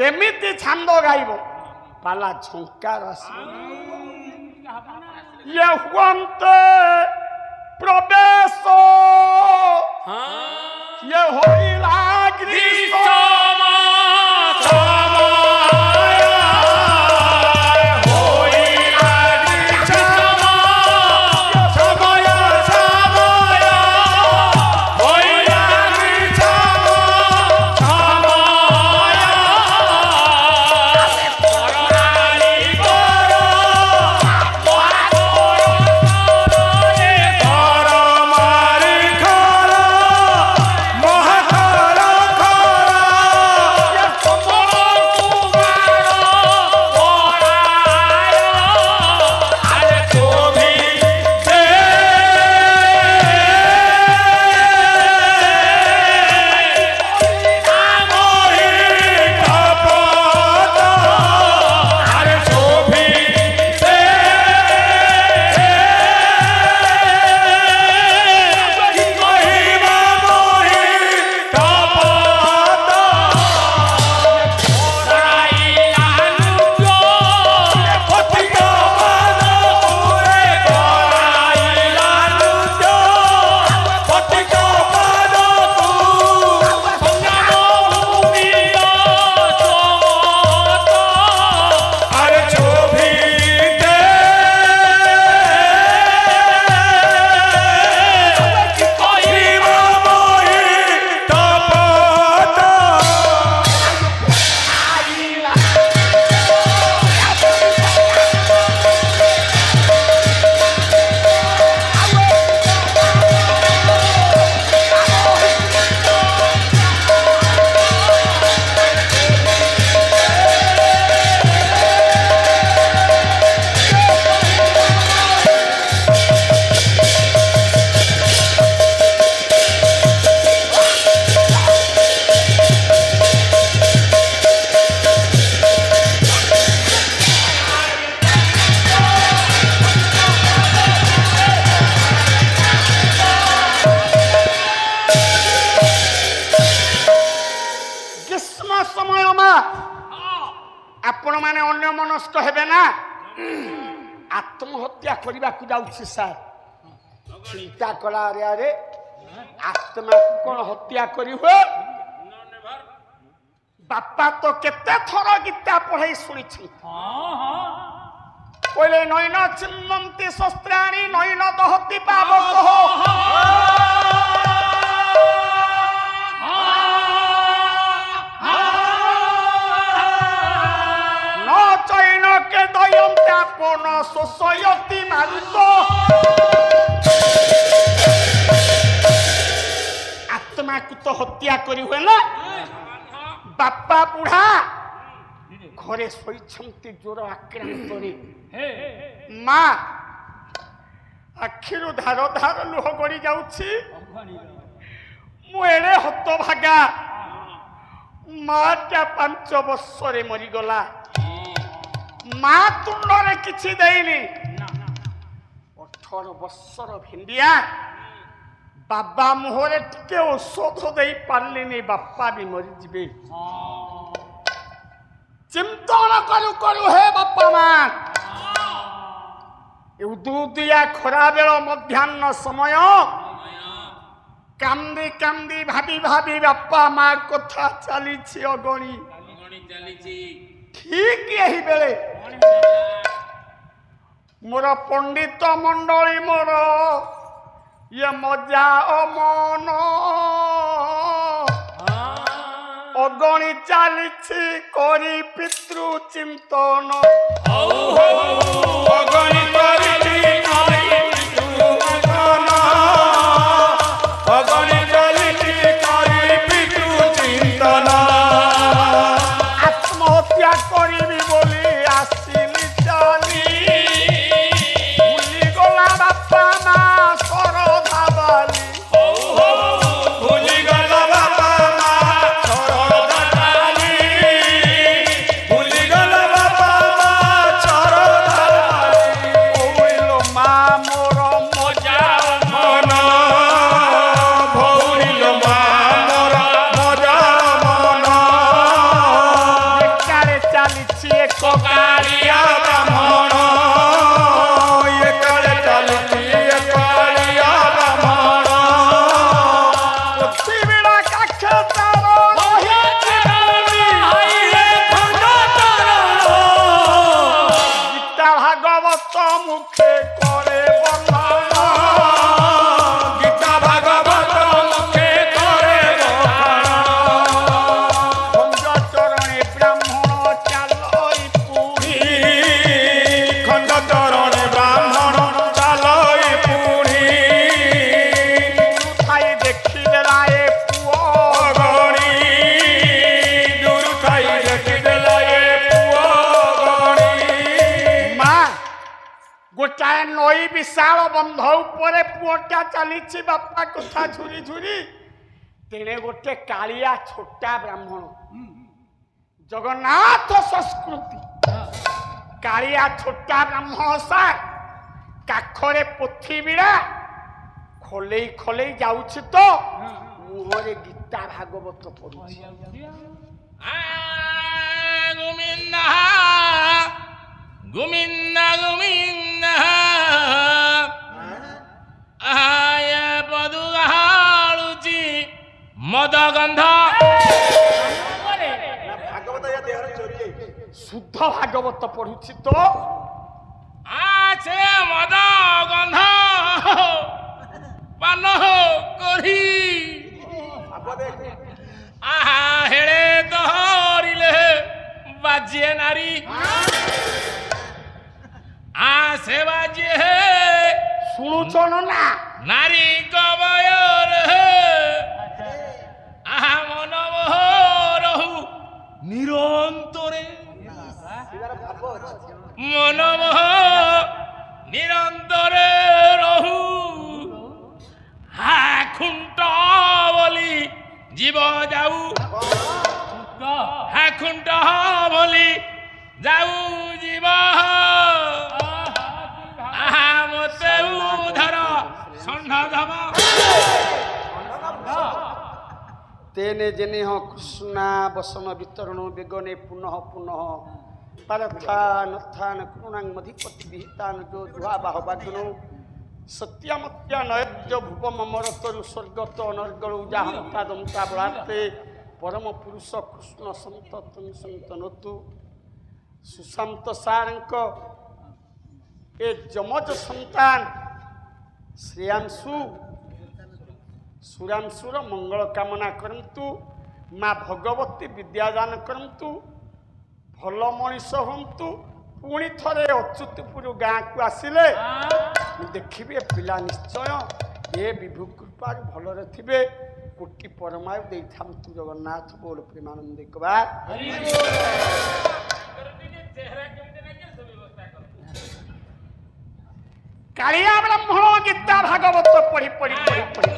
ଏମିତି ଛାନ୍ଦ ଗାଇବ ପାଲା ଝଙ୍କାର ଆସିବ ଇଏ ହୁଅନ୍ତେ ପ୍ରବେଶ ଇଏ ହୋଇଲା ଗ୍ରୀଷ୍ମ आपण माने अन्य मनस्क हेबे ना आत्महत्या करबाकू जाउछि सर चिंता कला रे अरे आत्मा को कोन हत्या करी हो बापा तो केते थर गीता पढ़ाई सुनी छी कोइले नयन चिन्नंती शस्त्राणि नयन दहति पावक हो के दयंतापन शोषयति मारुत आत्मा को तो हत्या करी हुए ना बापा बुढ़ा घरे शोइछंती जोर आक्रांत रे मां आखिरु धार धार लुह गड़ी जाउछि मु एड़े हत भागा माटा 5 वर्ष रे मरी गला माँ तुंडे किसी देनी 18 ବର୍ଷର ଭେଣ୍ଡିଆ ବାବା ମୁହଁରେ ଟିକେ ଔଷଧ ଦେଇ ପାରିଲିନି ବାପା ବି ମରିଯିବେ ଚିନ୍ତନ କରୁ କରୁ ହେ ବାପା ମା ଉଦୁଦିଆ ଖରାବେଳ ମଧ୍ୟାହ୍ନ ସମୟ କାନ୍ଦି କାନ୍ଦି ଭାବି ଭାବି ବାପା ମା କଥା ଚାଲିଛି ଅଗଣି ଠିକ ଏହି ବେଳେ ମୋର ପଣ୍ଡିତ ମଣ୍ଡଳୀ ମୋର ଇଏ ମଜା ଅମନ ଅଗଣି ଚାଲିଛି କରି ପିତୃ ଚିନ୍ତନ ଅଗଣି କରିଛି କରି ପିତୃ ଚିନ୍ତନ ଅଗଣି ଚାଲିଛି କରି ପିତୃ ଚିନ୍ତନ ଆତ୍ମହତ୍ୟା କରିବି ବୋଲି ଆସିଲି ଚାଲି ଭୁଲିଗଲା ବାପା ମା ଶରଧା ବାଲି ଭୁଲିଗଲା ବାପା ମା ଶରଧା ବାଲି ଭୁଲିଗଲା ବାପା ମା ଶରଧା ବାଲି କହିଲ ମା ମୋର ମଜା ମନ ଭଉଣିଲ ମା ମୋର ମଜା ମନ ଏକାରେ ଚାଲିଛି ଏକ କାଳିଆ ବ୍ରାହ୍ମଣ ଏକାଳେ ଚାଲିଛି କାଳିଆ ବ୍ରାହ୍ମଣ ପୃଥିବୀର କାକ୍ଷ ତାର ଗୀତା ଭାଗବତ ମୁଖେ କରେ ବର୍ଣ୍ଣନ ଗୀତା ଭାଗବତ ମୁଖେ କରେ ଖଣ୍ଡଚରଣେ ବ୍ରାହ୍ମଣ ଚାଲଇ ପୁରୀ ଖଣ୍ଡ ଚରଣେ ବ୍ରାହ୍ମଣ ଚାଲଇ ପୁଣି ଥାଇ ଦେଖିଦେଲା ଏ ପୁଅ ଗଣି ଦୂରୁ ଥାଇ ଦେଖିଦେଲା ଏ ପୁଅ ଗଣି ମା ଗୋଟାଏ ନଈ ବିଶାଳ ବନ୍ଧ ଉପରେ ପୁଅଟା ଚାଲିଛି ବାପା କଥା ଝୁରି ଝୁରି ତେଣେ ଗୋଟେ କାଳିଆ ଛୋଟା ବ୍ରାହ୍ମଣ ଜଗନ୍ନାଥ ସଂସ୍କୃତି କାଳିଆ ଛୋଟା ବ୍ରାହ୍ମଣ ସାର୍ କାଖରେ ପୋଥି ବିଡ଼ା ଖୋଲେଇ ଖୋଲେଇ ଯାଉଛି ତ ମୁହଁରେ ଗୀତା ଭାଗବତ ପଢୁଛି ଗୁମିନ୍ଦା ଗୁମିନ୍ଦା ଗୁମିନ୍ଦା ଆୟ ପଦୁ ହାଳୁଛି ମଦ ଗନ୍ଧ ଶୁଦ୍ଧ ଭାଗବତ ପଢୁଛି ତ ସେ ମଦ ଗନ୍ଧ ପାନ କରି ହେଳେ ଧରିଲେ ବାଜିଏ ନାରୀ ସେ ବାଜିଏ ଶୁଣୁଛ ନା ନାରୀ କବୟରେ ମନ ରହୁ ନିରନ୍ତରେ ମନମୋହ ନିରନ୍ତରେ ରହୁ খুণ্ট বলি জীব যাও খুণ্ট বলি যাও জীব মতে ধর ষণ্ড ধম তেনে জেনে কৃষ্ণা বসন বিতরণ বেগনে পুনঃ পুনঃ পারথান অর্থান করুণাং মধিপতি বিহিতান যো জুহা বাহবাগ্ন সত্যামত্যা নয়জ্য ভুব মমরতরু স্বর্গত অনর্গল উজাহন্তা দন্তা বলাতে পরম পুরুষ কৃষ্ণ সন্ত তমি সন্তনতু সুশান্ত সারঙ্ক এ যমজ সন্তান শ্রেयांशु ସୁରାଂଶୁର ମଙ୍ଗଳ କାମନା କରନ୍ତୁ ମା ଭଗବତୀ ବିଦ୍ୟାଦାନ କରନ୍ତୁ ଭଲ ମଣିଷ ହୁଅନ୍ତୁ ପୁଣି ଥରେ ଅଚ୍ୟୁତପୁର ଗାଁକୁ ଆସିଲେ ମୁଁ ଦେଖିବି ଏ ପିଲା ନିଶ୍ଚୟ ଏ ବିଭୁ କୃପାରୁ ଭଲରେ ଥିବେ କୋଟି ପରମାୟୁ ଦେଇଥାନ୍ତୁ ଜଗନ୍ନାଥ ବୋଲ ପ୍ରେମାନନ୍ଦ କବାର କାଳିଆ ବ୍ରାହ୍ମଣ ଗୀତା ଭାଗବତ ପଢି ପଢି ପଢି ପଢି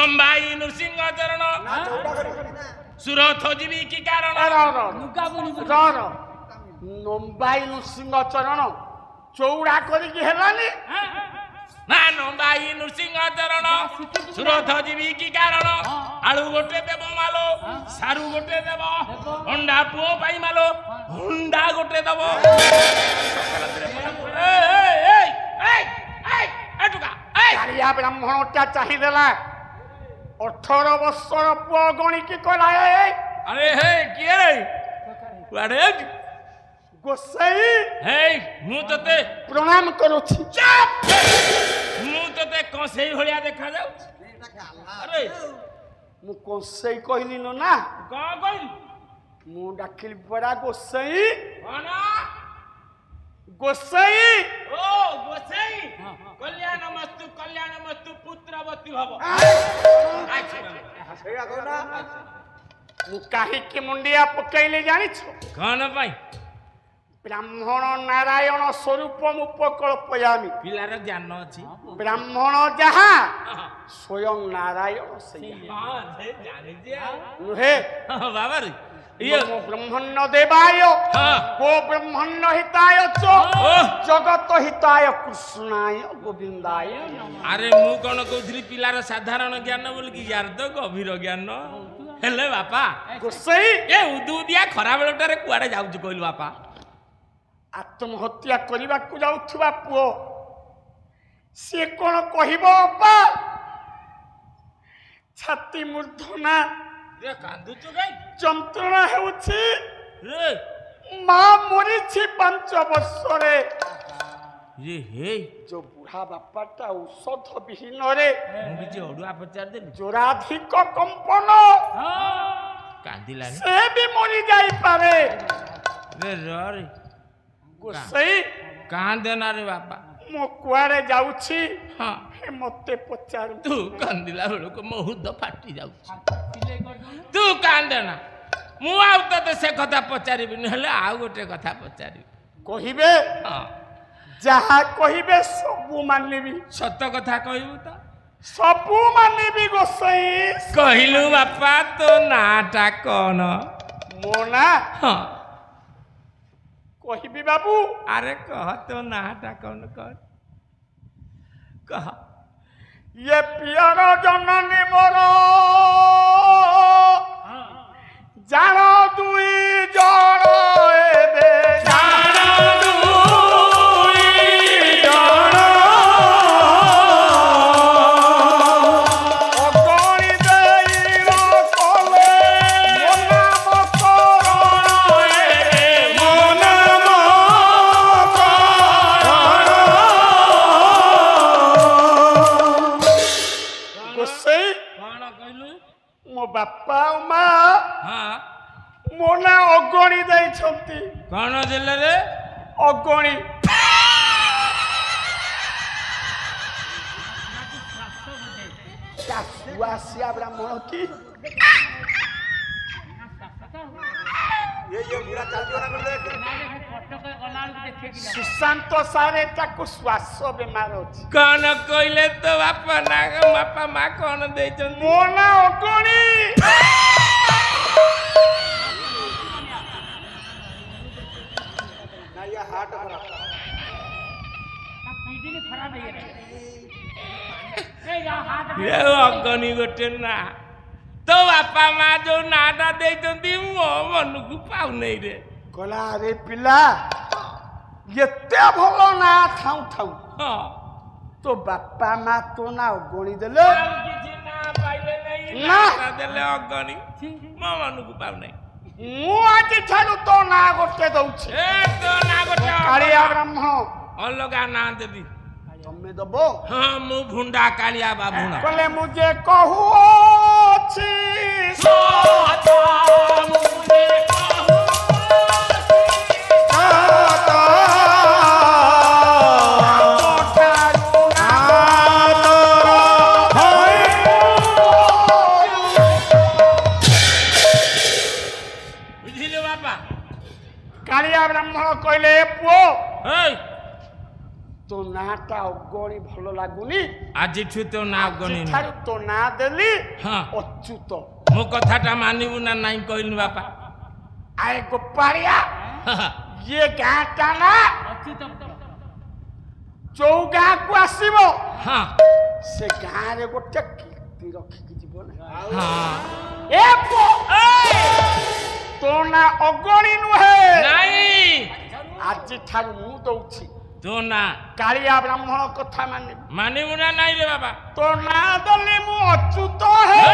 ନମ୍ବାଇ ନୃସିଂହ ଚରଣ ସୁରଥ ଯିବି କି କାରଣ ନମ୍ବାଇ ନୃସିଂହ ଚରଣ ଚଉଡ଼ା କରିକି ହେଲାନି ନା ନମ୍ବାଇ ନୃସିଂହ ଚରଣ ସୁରଥ ଯିବି କି କାରଣ ଆଳୁ ଗୋଟେ ଦେବ ମାଲୋ ସାରୁ ଗୋଟେ ଦେବ ଅଣ୍ଡା ପୁଅ ପାଇଁ ମାଲୋ ହୁଣ୍ଡା ଗୋଟେ ଦବ କାଳିଆ ବ୍ରାହ୍ମଣଟା ଚାହିଁଦେଲା 18 ବର୍ଷର ପୁଅ ଗଣିକି କହିଲା ଆରେ ହେ କିଏ ରେ କୁଆଡେ ଗୋସାଇ ମୁଁ ତତେ ପ୍ରଣାମ କରୁଛି ମୁଁ ତତେ କଂସେଇ ଭଳିଆ ଦେଖାଯାଉଛି ଆରେ ମୁଁ କଂସେଇ କହିଲି ନା କଣ କହିଲୁ ମୁଁ ଡାକିଲି ପରା ଗୋସାଇ କଣ ଗୋସାଇ ଓ ଗୋସାଇ କଲ୍ୟାଣ ମସ୍ତୁ ପୁତ୍ରବତୀ ଭବ ମୁଁ କାହିଁକି ମୁଣ୍ଡିଆ ପକେଇଲି ଜାଣିଛ କଣ ପାଇଁ ବ୍ରାହ୍ମଣ ନାରାୟଣ ସ୍ୱରୂପ ଉପକଳ୍ପୟାମି ପିଲାର ଜ୍ଞାନ ଅଛି ବ୍ରାହ୍ମଣ ଯାହା ସ୍ୱୟଂ ନାରାୟଣ ନୁହେଁ ବାବା ରେ ବ୍ରହ୍ମଣ୍ୟ ଦେବାୟ ଗୋ ବ୍ରହ୍ମଣ୍ୟ ହିତାୟ ଜଗତ ହିତାୟ କୃଷ୍ଣାୟ ଗୋବିନ୍ଦାୟ ଆରେ ମୁଁ କଣ କହୁଥିଲି ପିଲାର ସାଧାରଣ ଜ୍ଞାନ ବୋଲିକି ୟାର ତ ଗଭୀର ଜ୍ଞାନ ହେଲେ ବାପା ଗୋସାଇ ଏ ଉଦୁଦିଆ ଖରା ବେଳଟାରେ କୁଆଡେ ଯାଉଛି କହିଲୁ ବାପା ଆତ୍ମହତ୍ୟା କରିବାକୁ ଯାଉଥିବା ପୁଅ ସିଏ କଣ କହିବ ଅପା ଛାତି ମୂର୍ଧନା କାନ୍ଦୁଛୁ କାଇଁ ଯନ୍ତ୍ରଣା ହେଉଛି ମା ମରିଛି 5 ବର୍ଷରେ ଯୋଉ ବୁଢା ବାପାଟା ଔଷଧ ବିହୀନରେ ମୁଁ କିଛି ଅଡୁଆ ପଚାରିଦେଲି ଜୋରାଧିକ କମ୍ପନ କାନ୍ଦିଲାନି ସେ ବି ମରି ଯାଇପାରେ ଗୋସାଇ କାନ୍ଦେନା ରେ ବାପା ମୁଁ କୁଆଡେ ଯାଉଛି ମତେ ପଚାରୁ ତୁ କାନ୍ଦିଲା ବେଳକୁ ମୋ ହୃଦ ଫାଟି ଯାଉଛି ତୁ କାନ୍ଦେନା ମୁଁ ଆଉ ତତେ ସେ କଥା ପଚାରିବିନି ହେଲେ ଆଉ ଗୋଟେ କଥା ପଚାରିବି କହିବେ ଯାହା କହିବେ ସବୁ ମାନିବି ସତ କଥା କହିବୁ ତ ସବୁ ମାନିବି ଗୋସାଇ କହିଲୁ ବାପା ତୋ ନାଁଟା କଣ ମୋ ନା ହଁ କହିବି ବାବୁ ଆରେ କହ ତୋ ନାଁଟା କଣ କହ ये पियर जननी मोर जान दुई जन एबे जान दुई जन अगणी देईर कले मो नाम गोसाई କଣ କହିଲୁ मो बापा मा ହଁ मो ना अगणी देइछंती କଣ ଦେଲେ ରେ अगणी सुआसिया ब्राह्मण की सुशांत सारे ताको श्वास बेमार अछि कौन कहले तो बापा ना बापा माँ कौन दे मो ना अगणी अगनी गोटे ना तो बापा माँ जो नाटा दे मो मन को पाऊ नहीं रे गला रे पिला एते भलो ना थाउ थाउ हाँ तो बापा माँ तो ना अगणी देले ना देले अगनी मो मन को पाऊ नहीं मु आज छाडू तो ना गोटे दउछि ए तो ना गोटे कालिया ब्राह्मण अलगा ना देबी तमे दबो हाँ मु भुंडा कालिया बाबूना कहले मुझे कहू छी सोता मुझे बुझिले बापा कालिया ब्राह्मण कहले पुओ तो नाटा अगणी भल लगुनि आज तो ना गणी तो ना देली हाँ अच्युत मो कथाटा मानिबू ना नहीं कहलु बापा आए गोपाड़िया ये गाँटा ना जो गाँ को आसबो हाँ से गाँ रे गोटे कीर्ति रखिकी जीव ना हाँ ए तो ना अगणी नुहे नहीं आज ठार मु दउछि तो ना कालिया ब्राह्मण कथा मानिबू ना नहीं रे बाबा तो ना दले मु अच्युत है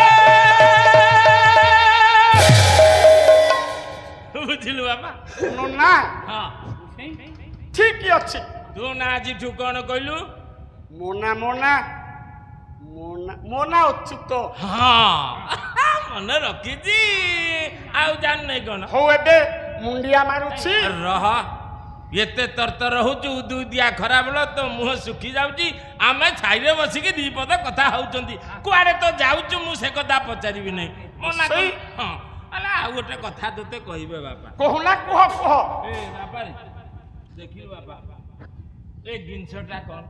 बुझिलु बाबा नो ना हाँ ठीक अछि तू ना आज कौन कहलु मोना मोना मोना मोना अच्युत हाँ मन रखी आउ जान नहीं कौन हो एबे मुंडिया मारुछि रह एते तरतर होचु उदुदिया खरा बेला तो मुह सुखी जाउची आमे छाइरे बसिके दी पद कथा होउचंती कुआडे तो जाउचु मु से कथा पचारिबि नहीं मना सही। हां अला आ गोटे कथा तोते कहिबे बापा कहना कह कह ए बापा रे देखिल बापा ए गिनसटा कोन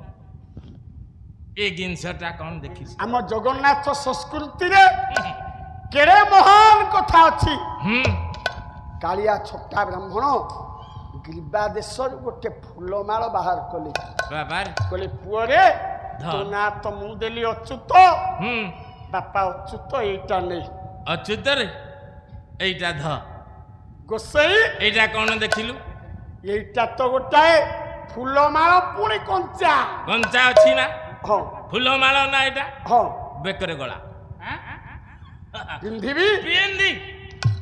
ए गिनसटा कोन देखिस आम जगन्नाथ संस्कृति रे केड़े महान कथा अछि कालिया छोटा ब्राह्मण ग्रीबा देश गोटे फूलमाल बाहर कले बापा रे कहले पुओ रे ध। तो ना तो मु देली अच्युत बापा अच्युत एटा नहीं अच्युत रे एइटा ध गोसाई एइटा कोन देखिलु एटा तो गोटाए फूलमाल पुणी कंचा कंचा अछि ना हाँ फूल माल ना एटा हाँ बेकर गला पिंधिबी पिएंदी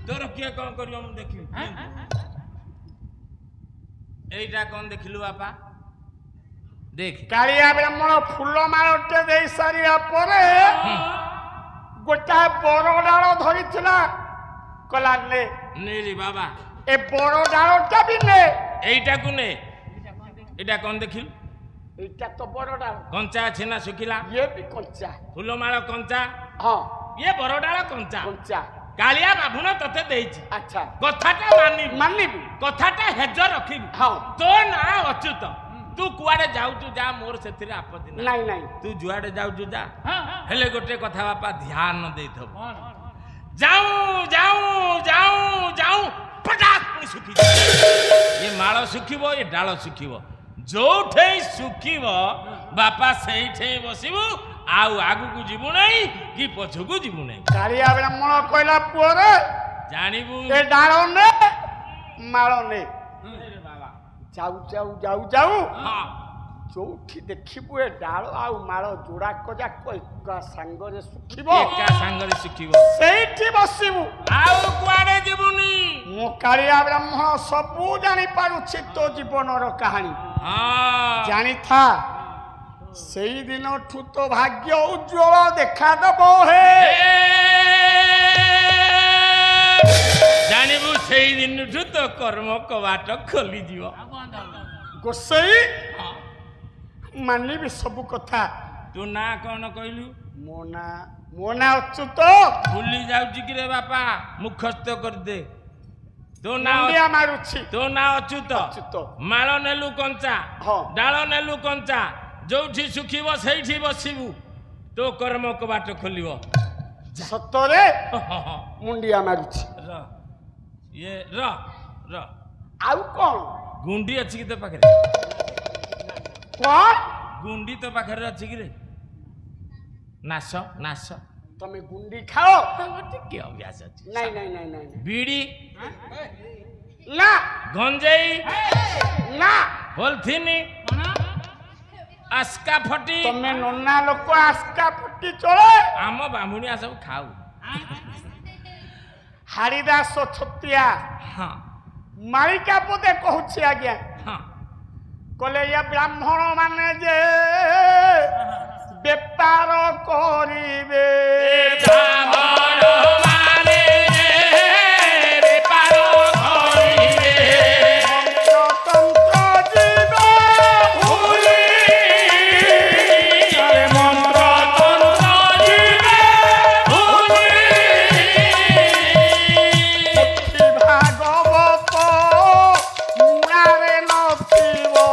तोर किए कोन करियो हम देखियो एइटा कोन देखिलु बापा देख कालिया ब्राह्मण फूलमालटे दे सारिया परे गोटा बड़ डाल धरिथिला कला ने ने रे बाबा ए बड़ डालटा भी ने एइटा को ने एटा कोन देखिलु एटा तो बड़ डाल कंचा अछि ना सुखिला ये भी कंचा फूल माल कंचा हाँ ये बरडाळ कंचा कंचा कालिया बाबुन तते देइछि अच्छा कथाटा मानिबी कथाटा हेज रखिबी हाँ तो ना अच्युत तू कुआडे जाउचु जा मोर सेथिरे आपत्ति ना नहीं नहीं तू जुआडे जाउचु जा हेले गोटे कथा बापा ध्यान देथब जाऊं जाऊं जाऊं जाऊं पटाक पुणी सुखी ये माଳ सुखिबो ये डाळ सुखिबो जोठे सुखिबो बापा सेठे बसिबु आउ आगु को जीवु नहीं कि पछु को जीवु नहीं कालिया ब्राह्मण कहला पुओ रे जानिबु ए डाल ने माल ने बाबा जाऊ जाऊ जाऊ जाऊ हां जोठी देखिबु ए डाल आउ माल जोड़ा कजाक एका संगरे सुखिबो एका संगरे सुखिबो सेठी बसिबु आउ कुआडे जीवुनी मो कालिया ब्राह्मण सबू जानी पारुछि तो जीवनर कहानी हां जानी था सेई दिन ठू तो भाग्य उज्जवल देखा दबो हे जानिबु सेई दिन तो कर्म कबाट खोली जीव गोसाई मानिबी सबू कथा तू ना कौन कहलु मोना मोना अच्युत भूली जाउची कि रे बापा मुखस्थ कर दे तो ना मुंडिया मारुछि तो ना अच्युत अच्युत माଳ नेलु कंचा हाँ। डाଳ नेलु कंचा जोठी सुखिब सेठी बसिबु तो कर्म कबाट खोलिब सतरे मुंडिया मारुछि र ये र आउ कौन गुंडी अछि कि तो पाखरे कौन गुंडी तो पाखरे अछि कि रे नास नास तमे गुंडी खाओ के अभ्यास अछि नहीं नहीं नहीं नहीं बीड़ी ना गंजेई ना पॉलिथिन आस्का फटी तमे नन्ना लोक आस्का फटी चले आम बामुनिया सब खाऊ हरिदास छतिया हाँ मालिका पदे कहूछि आज्ञा हाँ कले ये ब्राह्मण माने जे बेपार करिबे भागवत मुरारे नथिबो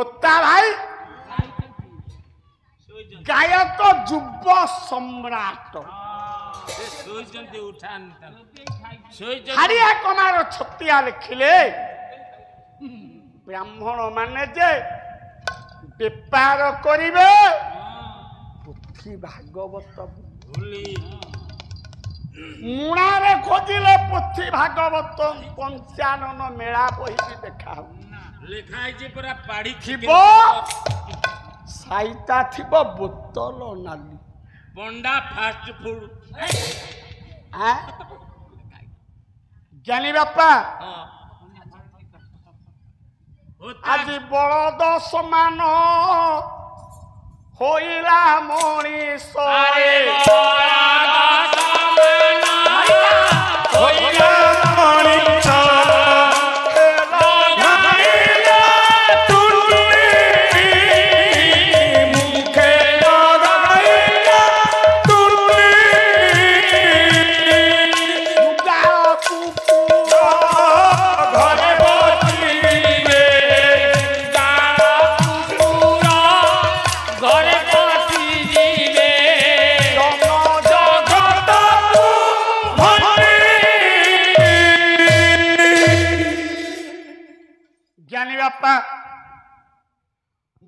ହୋତା ଭାଇ ଗାୟକ ଯୁବ ସମ୍ରାଟ ହାରିଆ କମାର ଛତିଆ ଲେଖିଲେ ବ୍ରାହ୍ମଣ ମାନେ ଯେ ବେପାର କରିବେ ପୋଥି ଭାଗବତ ମୁଣାରେ ଖୋଜିଲେ ପୋଥି ଭାଗବତ ପଞ୍ଚାନନ ମେଳା ବହି ଦେଖା ହବ ଲେଖା ହେଇଛି ପୁରା ପାଢି ଥିବ ସାଇତା ଥିବ ବୋତଲ ନାଲି ପଣ୍ଡା ଫାଷ୍ଟ ଫୁଡ ଜ୍ଞାନୀ ବାପା ଆଜି ବଳଦ ସମାନ ହୋଇଲା ମଣିଷ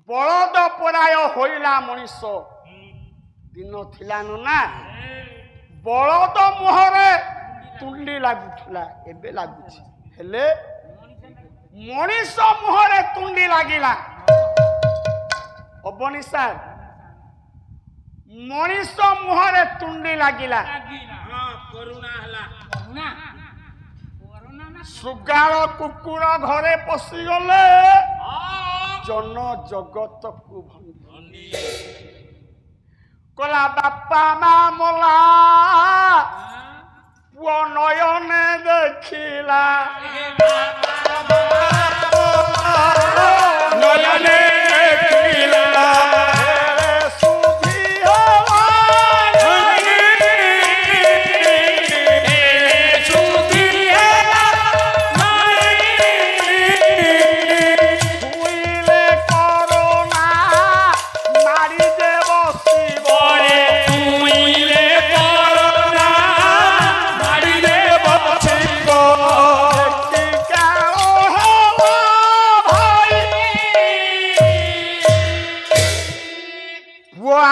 ବଳଦ ପରାୟ ହୋଇଲା ମଣିଷ ଦିନ ଥିଲାନ ନା ବଳଦ ମୁହଁରେ ତୁଣ୍ଡି ଲାଗୁଥିଲା ଏବେ ଲାଗୁଛି ହେଲେ ମଣିଷ ମୁହଁରେ ତୁଣ୍ଡି ଲାଗିଲା ହବନି ସାର୍ ମଣିଷ ମୁହଁରେ ତୁଣ୍ଡି ଲାଗିଲା ଶୃଗାଳ କୁକୁର ଘରେ ପଶିଗଲେ ଜନ ଜଗତକୁ ଭଣ୍ଡି କଲା ବାପା ମା ମଲା ପୁଅ ନୟନେ ଦେଖିଲା ନୟନେ ଦେଖିଲା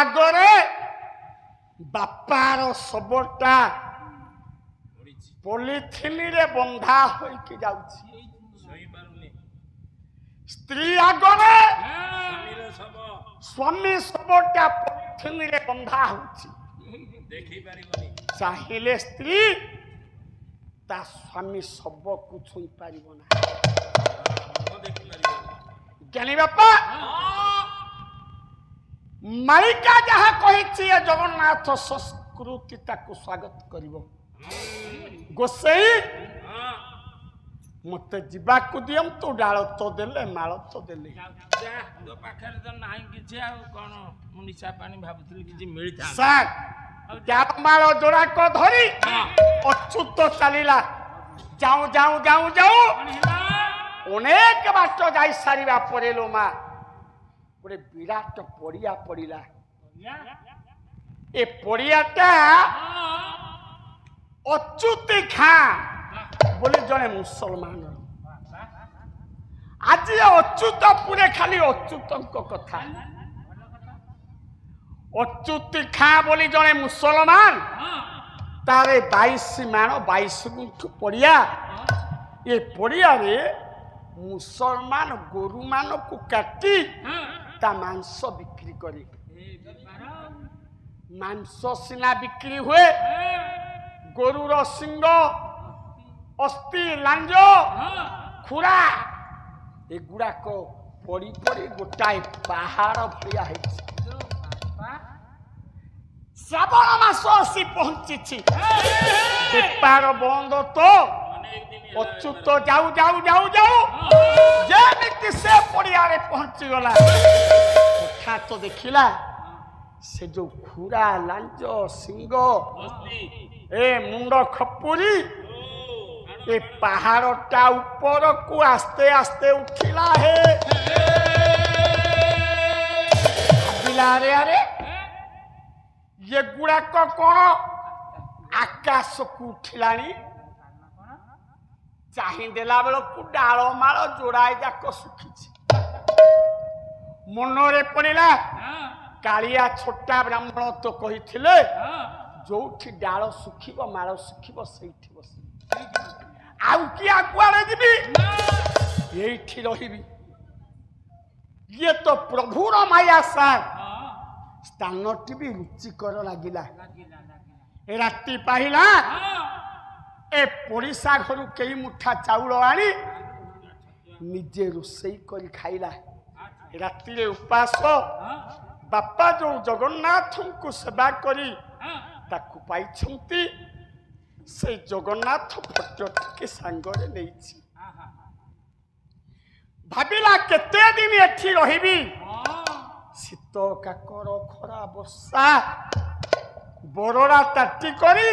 ଆଗରେ ବାପାର ଶବଟା ପଲିଥିନରେ ବନ୍ଧା ହୋଇକି ଯାଉଛି ସ୍ତ୍ରୀ ଆଗରେ ସ୍ୱାମୀ ଶବଟା ପଲିଥିନରେ ବନ୍ଧା ହଉଛି ଚାହିଁଲେ ସ୍ତ୍ରୀ ତା ସ୍ୱାମୀ ଶବକୁ ଛୁଇଁ ପାରିବ ନା ଜ୍ଞାନୀ ବାପା ମାଳିକା ଯାହା କହିଛି ଜଗନ୍ନାଥ ସଂସ୍କୃତି ତାକୁ ସ୍ୱାଗତ କରିବ ଗୋସେଇ ମତେ ଯିବାକୁ ଦିଅନ୍ତୁ ଡାଳ ତ ଦେଲେ ମାଳ ତ ଦେଲେ ପାଖରେ ତ ନାହିଁ କିଛି ଆଉ କଣ ମୁଁ ନିଶା ପାଣି ଭାବୁଥିଲି କିଛି ମିଳିଥାନ୍ତା ସାର୍ ମାଳ ଯୋଡ଼ାକ ଧରି ଅଚ୍ୟୁତ ଚାଲିଲା ଯାଉ ଯାଉ ଯାଉ ଯାଉ ଅନେକ ବାଟ ଯାଇ ସାରିବା ପରେ ଲୋ ମା ଗୋଟେ ବିରାଟ ପଡ଼ିଆ ପଡ଼ିଲା ଏ ପଡ଼ିଆଟା ଅଚ୍ୟୁତି ଖାଁ ବୋଲି ଜଣେ ମୁସଲମାନ ଆଜି ଅଚ୍ୟୁତପୁରେ ଖାଲି ଅଚ୍ୟୁତଙ୍କ କଥା ଅଚ୍ୟୁତି ଖାଁ ବୋଲି ଜଣେ ମୁସଲମାନ ତାର 22 ମାଣ 22 ଗୁଣ୍ଠ ପଡ଼ିଆ ଏ ପଡ଼ିଆରେ ମୁସଲମାନ ଗୋରୁମାନଙ୍କୁ କାଟି ତା ମାଂସ ବିକ୍ରି করে ମାଂସ ସିନା ବିକ୍ରି ହୁଏ ଗରୁର ସିଂହ ଅସ୍ଥି ଲାଞ୍ଜ ଖୁରା ଏଗୁଡାକ ପଡ଼ି ପଡ଼ି ଗୋଟାଏ ପାହାଡ଼ ଭଳିଆ ହେଇଛି ଶ୍ରାବଣ ମାସ ଆସି ପହଞ୍ଚିଛି ବେପାର ବନ୍ଦ ତ ଅଚ୍ୟୁତ ଯାଉ ଯାଉ ଯାଉ ଯାଉ ଯେମିତି ସେ ପଡ଼ିଆରେ ପହଞ୍ଚିଗଲା ହଠାତ ଦେଖିଲା ସେ ଯୋଉ ଖୁରା ଲାଞ୍ଜ ସିଂହ ଏ ମୁଣ୍ଡ ଖପୁରି ଏ ପାହାଡ଼ଟା ଉପରକୁ ଆସ୍ତେ ଆସ୍ତେ ଉଠିଲା ହେ ଆରେ ଆରେ ଏଗୁଡାକ କଣ ଆକାଶକୁ ଉଠିଲାଣି ଚାହିଁଦେଲା ବେଳକୁ ଡାଳମାଳ ଯୋଡ଼ାଏ ଯାକ ଶୁଖିଛି ମନରେ ପଡ଼ିଲା କାଳିଆ ଛୋଟା ବ୍ରାହ୍ମଣ ତ କହିଥିଲେ ଯୋଉଠି ଡାଳ ଶୁଖିବ ମାଳ ଶୁଖିବ ସେଇଠି ବସିବି ଆଉ କିଏ କୁଆଡ଼େ ଯିବି ଏଇଠି ରହିବି ଇଏ ତ ପ୍ରଭୁର ମାୟା ସାର୍ ସ୍ଥାନଟି ବି ରୁଚିକର ଲାଗିଲା ରାତି ପାହିଲା ଏ ପଡ଼ିଶା ଘରୁ କେଇ ମୁଠା ଚାଉଳ ଆଣି ନିଜେ ରୋଷେଇ କରି ଖାଇଲା ରାତିରେ ଉପାସ ବାପା ଯୋଉ ଜଗନ୍ନାଥଙ୍କୁ ସେବା କରି ତାକୁ ପାଇଛନ୍ତି ସେଇ ଜଗନ୍ନାଥ ଫଟୋ ଟିକେ ସାଙ୍ଗରେ ନେଇଛି ଭାବିଲା କେତେ ଦିନ ଏଠି ରହିବି ଶୀତ କାକର ଖରା ବର୍ଷା ବରଡ଼ା ତାଟି କରି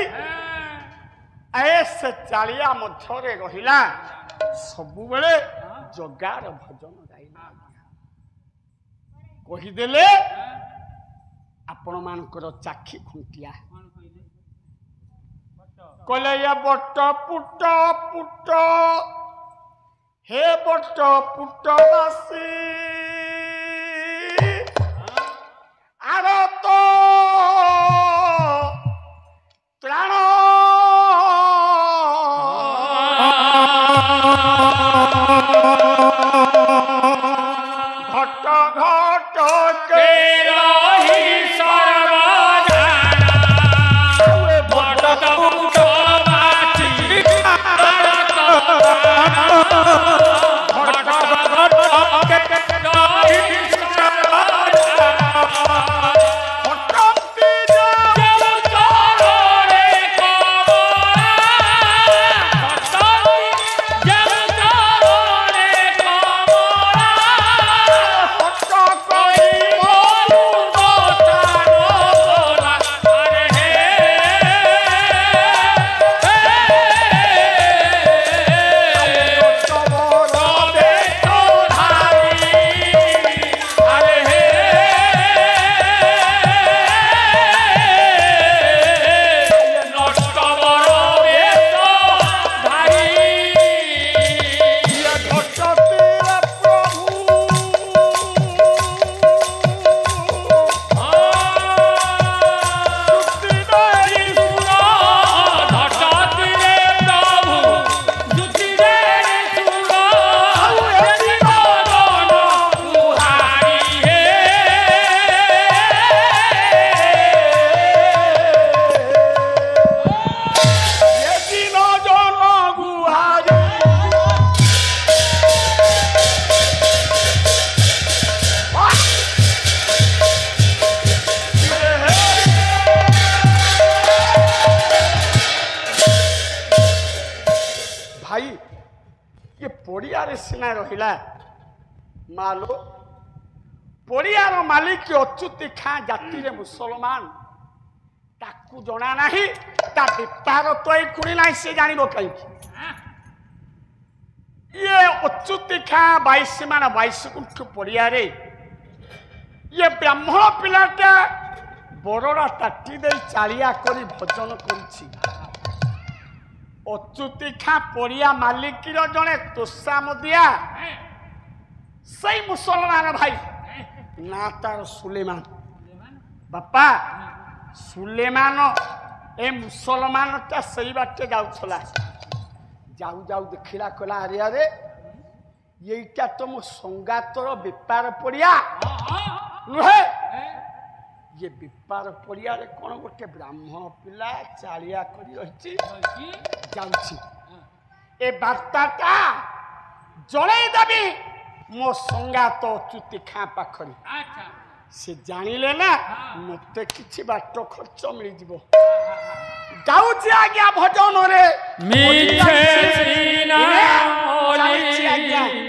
ସେ ଚାଳିଆ ମଧ୍ୟରେ ରହିଲା ସବୁବେଳେ ଜଗାର ଭଜନ ଗାଇଲା କହିଦେଲେ ଆପଣ ମାନଙ୍କର ଚାଖି ଖୁଣ୍ଟିଆ କହିଲେ ବଟ ପୁଟ ପୁଟ हे बट पुट बासी आर तो त्राण घट घट के रही सिना रहिला मालो पड़ियार मालिक अच्युति खाँ जाति रे मुसलमान ताकू जना नाही ता बेपार तो ए कुणी नाही से जानिबो कहीं ये अच्युति खाँ 22 मान 22 गुंठ पड़िया रे ये ब्राह्मण पिलाटा बरड़ा ताटी दे चालिया करी भजन करुछि अच्युति खाँ पड़िया मालिक जड़े तोषा मदिया सही मुसलमान भाई ना तार सुलेमान बापा सुलेमान ए मुसलमान टा सही बाटे जाउछला जाऊ जाऊ देखिला कला अरे अरे येटा तो मो संगातर बेपार पड़िया नुहे ये बेपार पड़िया रे कोन गोटे ब्राह्मण पिला चालिया करी रहिछि जाउछि ए बार्ताटा जणे देबी मो संगात अच्युति खाँ पाखरी से जानिले ना मते किछि बाट खर्च मिल जिवो जाउछि आज्ञा भजन रे मीठे सीना ओली